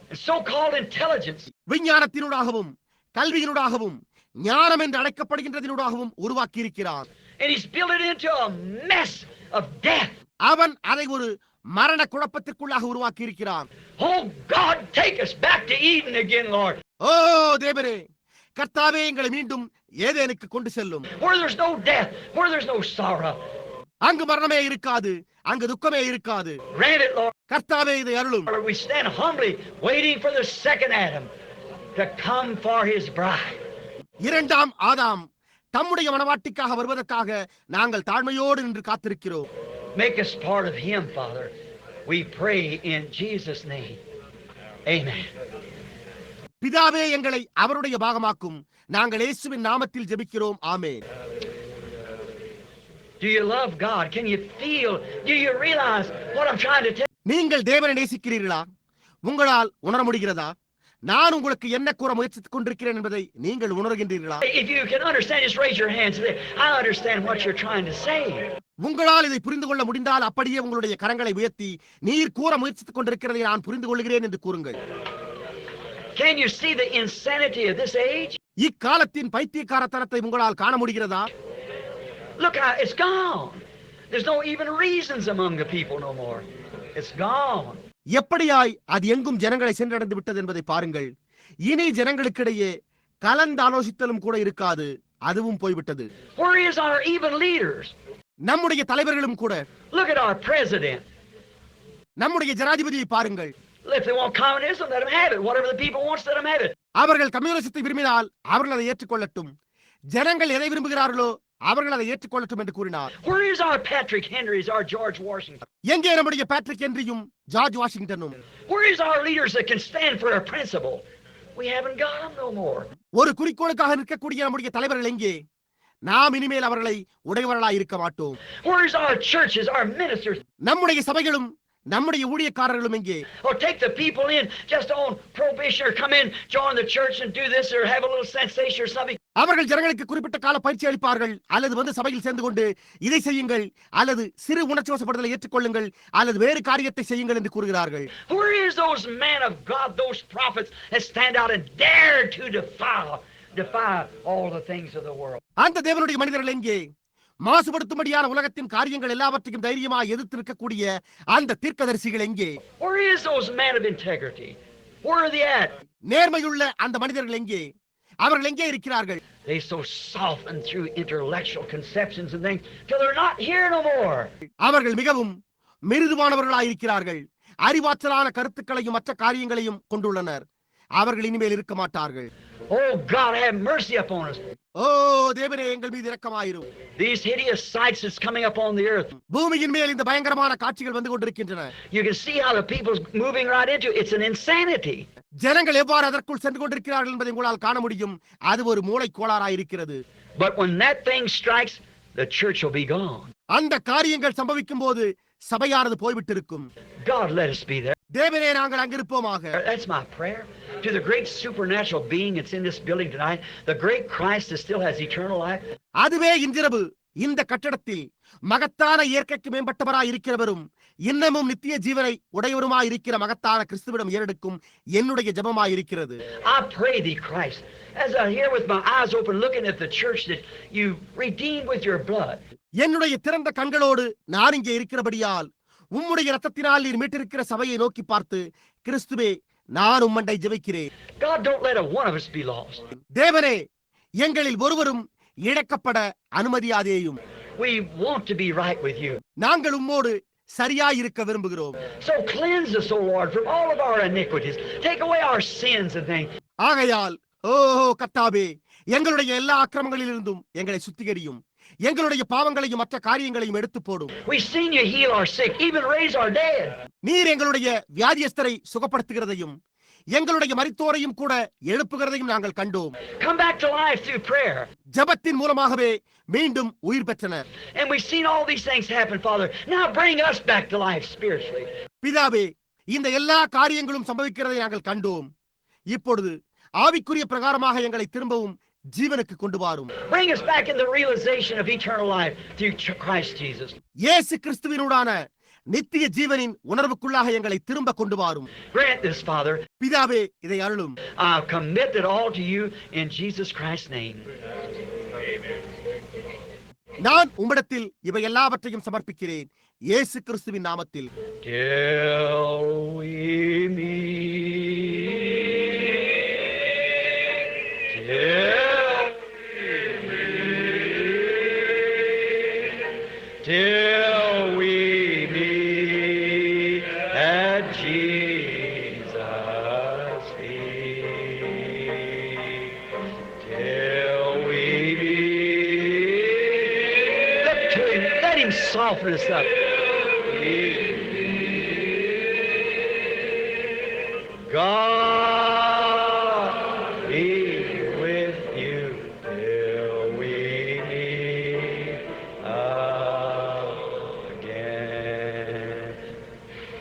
and so-called intelligence. விஞ்ஞானத்தினூடாகவும் கல்வியினூடாகவும் ஞானம் என்று அழைக்கப்படுகின்றதினூடாகவும் உருவாக்கி இருக்கிறான். And he's built it into a mess of death. அவன் அதை ஒரு மரண குழப்பத்திற்குள்ளாக உருவாக்கி இருக்கிறான். Oh God, take us back to Eden again, Lord. ஓ தேவரே, கர்த்தாவே, எங்களை மீண்டும் ஏதேனுக்கு கொண்டு செல்லும். Where there's no death, where there's no sorrow. அங்கு மரணமே இருக்காது, அங்கு துக்கமே இருக்காது. Grant it, Lord. கர்த்தாவே, இதை அருளும். We stand humbly waiting for the second Adam to come for his bride. இரண்டாம் ஆதாம் தம்முடைய மனவாட்டிக்காக வருவதற்காக நாங்கள் தாழ்மையோடு நின்று காத்திருக்கிறோம். Make us part of him, Father. We pray in Jesus' name. Amen. பிதாவே, எங்களை அவருடைய பாகமாக்கும். நாங்கள் இயேசுவின் நாமத்தில் ஜெபிக்கிறோம். ஆமென். Do you love God? Can you feel? Do you realize what I'm trying to tell? நீங்கள் தேவனை நேசிக்கிறீர்களா? உங்களால் உணர முடிகிறதா? நான் உங்களுக்கு என்ன கூற முயற்சித்துக் கொண்டிருக்கிறேன் என்பதை நீங்கள் உணர்கின்றீர்களா? If you can understand, just raise your hands. I understand what you're trying to say. உங்களால் இதை புரிந்து கொள்ள முடிந்தால் அப்படியே உங்களுடைய கரங்களை உயர்த்தி நீர் கூற முயற்சித்துக் கொண்டிருக்கிறதை நான் புரிந்து கொள்கிறேன் என்று கூறுங்கள். Can you see the insanity of this age? இக்காலத்தின் பைத்தியக்காரத்தனத்தை உங்களால் காண முடிகிறதா? Look how it's gone. There's no even reasons among the people no more. It's gone. எப்படியாய் அது எங்கும் ஜனங்களை சென்றடைந்து விட்டது என்பதை பாருங்கள். இனி ஜனங்களுக்கிடையே கலந்து ஆலோசித்தலும் கூட இருக்காது. அதுவும் போய்விட்டது. Where is our even leaders? நம்முடைய தலைவர்களும் கூட. Look at our president. நம்முடைய ஜனாதிபதியை பாருங்கள். If they want communism, let them have it. Whatever the people wants, let them have it. அவர்கள் கம்யூனிசத்தை விரும்பினால் அவர்கள் அதை ஏற்றுக்கொள்ளட்டும். ஜனங்கள் எதை விரும்புகிறார்களோ அவர்கள் அதை ஏற்றுக்கொள்ளட்டும் என்று கூறினார். Where is our Patrick Henrys, our George Washington? எங்கே நம்முடைய பேட்ரிக் ஹென்ரியும் ஜார்ஜ் வாஷிங்டனும்? Where is our leaders that can stand for a principle? We haven't got them no more. ஒரு குறிக்கோளுக்காக நிற்கக்கூடிய நம்முடைய தலைவர்கள் எங்கே? நாம் இனிமேல் அவர்களை உடையவர்களாய் இருக்க மாட்டோம். Where is our churches, our ministers? நம்முடைய சபைகளும் நம்முடைய ஊழியக்காரர்களும் எங்கே? Or take the people in just on probation or come in, join the church and do this or have a little sensation or something. அவர்கள் ஜனங்களுக்கு குறிப்பிட்ட கால பயிற்சி அளிப்பார்கள், அல்லது வந்து சபையில் சேர்ந்து கொண்டு இதை செய்யுங்கள், அல்லது சிறு உணர்ச்சி வசப்படுதலை ஏற்றுக்கொள்ளுங்கள், அல்லது வேறு காரியத்தை செய்யுங்கள் என்று கூறுகிறார்கள். Where is those men of God, those prophets that stand out and dare to defy all the things of the world? அந்த தேவனுடைய மனிதர்கள் எங்கே? மாசுபடுத்தும்படியான உலகத்தின் காரியங்கள் எல்லாவற்றையும் தைரியமாக எதிர்த்து நிற்கக்கூடிய அந்த தீர்க்கதரிசிகள் எங்கே? Where is those men of integrity? Where are they at? நேர்மையுள்ள அந்த மனிதர்கள் எங்கே? அவர்கள் எங்கே இருக்கிறார்கள்? They so soften through intellectual conceptions and things till they're not here no more. அவர்கள் மிகவும் மிருதுவானவர்களாயிருக்கிறார்கள். அறிவாற்றலான கருத்துக்களையும் மற்ற காரியங்களையும் கொண்டுள்ளனர். அவர்கள் இனிமேல் இருக்க மாட்டார்கள். Oh God, have mercy upon us. ஓ தேவனே, எங்கள் மீது இரக்கமாயிரும். These hideous sights that's coming upon the earth. பூமியின் மேல் இந்த பயங்கரமான காட்சிகள் வந்து கொண்டிருக்கின்றன. You can see how the people's moving right into it. It's an insanity. ஜனங்கள் எவ்வாறு அதற்குள் சென்று கொண்டிருக்கிறார்கள் என்பதை உங்களால் காண முடியும். அது ஒரு மூளை கோளாறாயிருக்கிறது. But when that thing strikes, the church will be gone. அந்த காரியங்கள் சம்பவிக்கும் போது சபையானது போய்விட்டிருக்கும். God, let us be there. தேவனே, நாங்கள் அங்கிருப்போமாக. That's my prayer. To the great supernatural being that's in this building tonight, the great Christ that still has eternal life. அதுவே இன்றிரவு இந்த கட்டடத்தில் மகத்தான இயற்கைக்கு மேம்பட்டவராய் இருக்கிறவரும் இன்னமும் நித்திய ஜீவனை உடையவருமாய் இருக்கிற மகத்தான கிறிஸ்துவிடம் ஏறெடுக்கும் என்னுடைய ஜெபமாய் இருக்கிறது. I pray thee, Christ, as I hear with my eyes open looking at the church that you redeemed with your blood. என்னுடைய திறந்த கண்களோடு நான் இங்கே இருக்கிறபடியால் உம்முடைய இரத்தத்தினால் நீர் மீட்டிருக்கிற சபையை நோக்கி பார்த்து, கிறிஸ்துவே, நான் உம்மண்டை ஜெபிக்கிறேன். God, don't let one of us be lost. தேவனே, எங்களில் ஒருவரும் இழக்கப்பட அனுமதியாதேயும். We want to be right with you. நாங்கள் உம்மோடு சரியாயிருக்க விரும்புகிறோம். So cleanse us, O Lord, from all of our iniquities. Take away our sins and things. ஆகையால் கர்த்தாவே, எங்களுடைய எல்லா அக்கிரமங்களிலிருந்தும் எங்களை சுத்திகரியும். எங்களுடைய பாவங்களையும் மற்ற காரியங்களையும் எடுத்து போடும். We've seen you heal our sick, even raise our dead. நீர் எங்களுடைய வியாதியஸ்தரை சுகப்படுத்துகிறதையும் எங்களுடைய மரித்தோரையும் கூட எழுப்புகிறதையும் நாங்கள் கண்டோம். Come back to life through prayer. ஜெபத்தின் மூலமாகவே மீண்டும் உயிர் பெற்றனர். And we've seen all these things happen, Father. Now bring us back to life spiritually. பிதாவே, இந்த எல்லா காரியங்களும் சம்பவிக்கிறதை நாங்கள் கண்டோம். இப்பொழுது ஆவிக்குரிய பிரகாரமாக எங்களை திரும்பவும் ஜீவனுக்கு கொண்டு வாரும். Bring us back in the realization of eternal life through Christ Jesus. இயேசு கிறிஸ்துவினூடான நித்திய ஜீவனின் உணர்வுக்குள்ளாக எங்களை திரும்ப கொண்டு வாரும். Grant this, Father. பிதாவே, இதை அருளும். I commit it all to you in Jesus Christ's name. நான் உம்மிடத்தில் இவை எல்லாவற்றையும் சமர்ப்பிக்கிறேன், இயேசு கிறிஸ்துவின் நாமத்தில். Till we meet, till we meet at Jesus' feet, till we meet. Look to him, let him soften us up. God be with you till we meet again.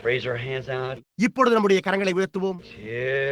Raise our hands out. இப்பொழுது நம்முடைய கரங்களை உயர்த்துவோம். Till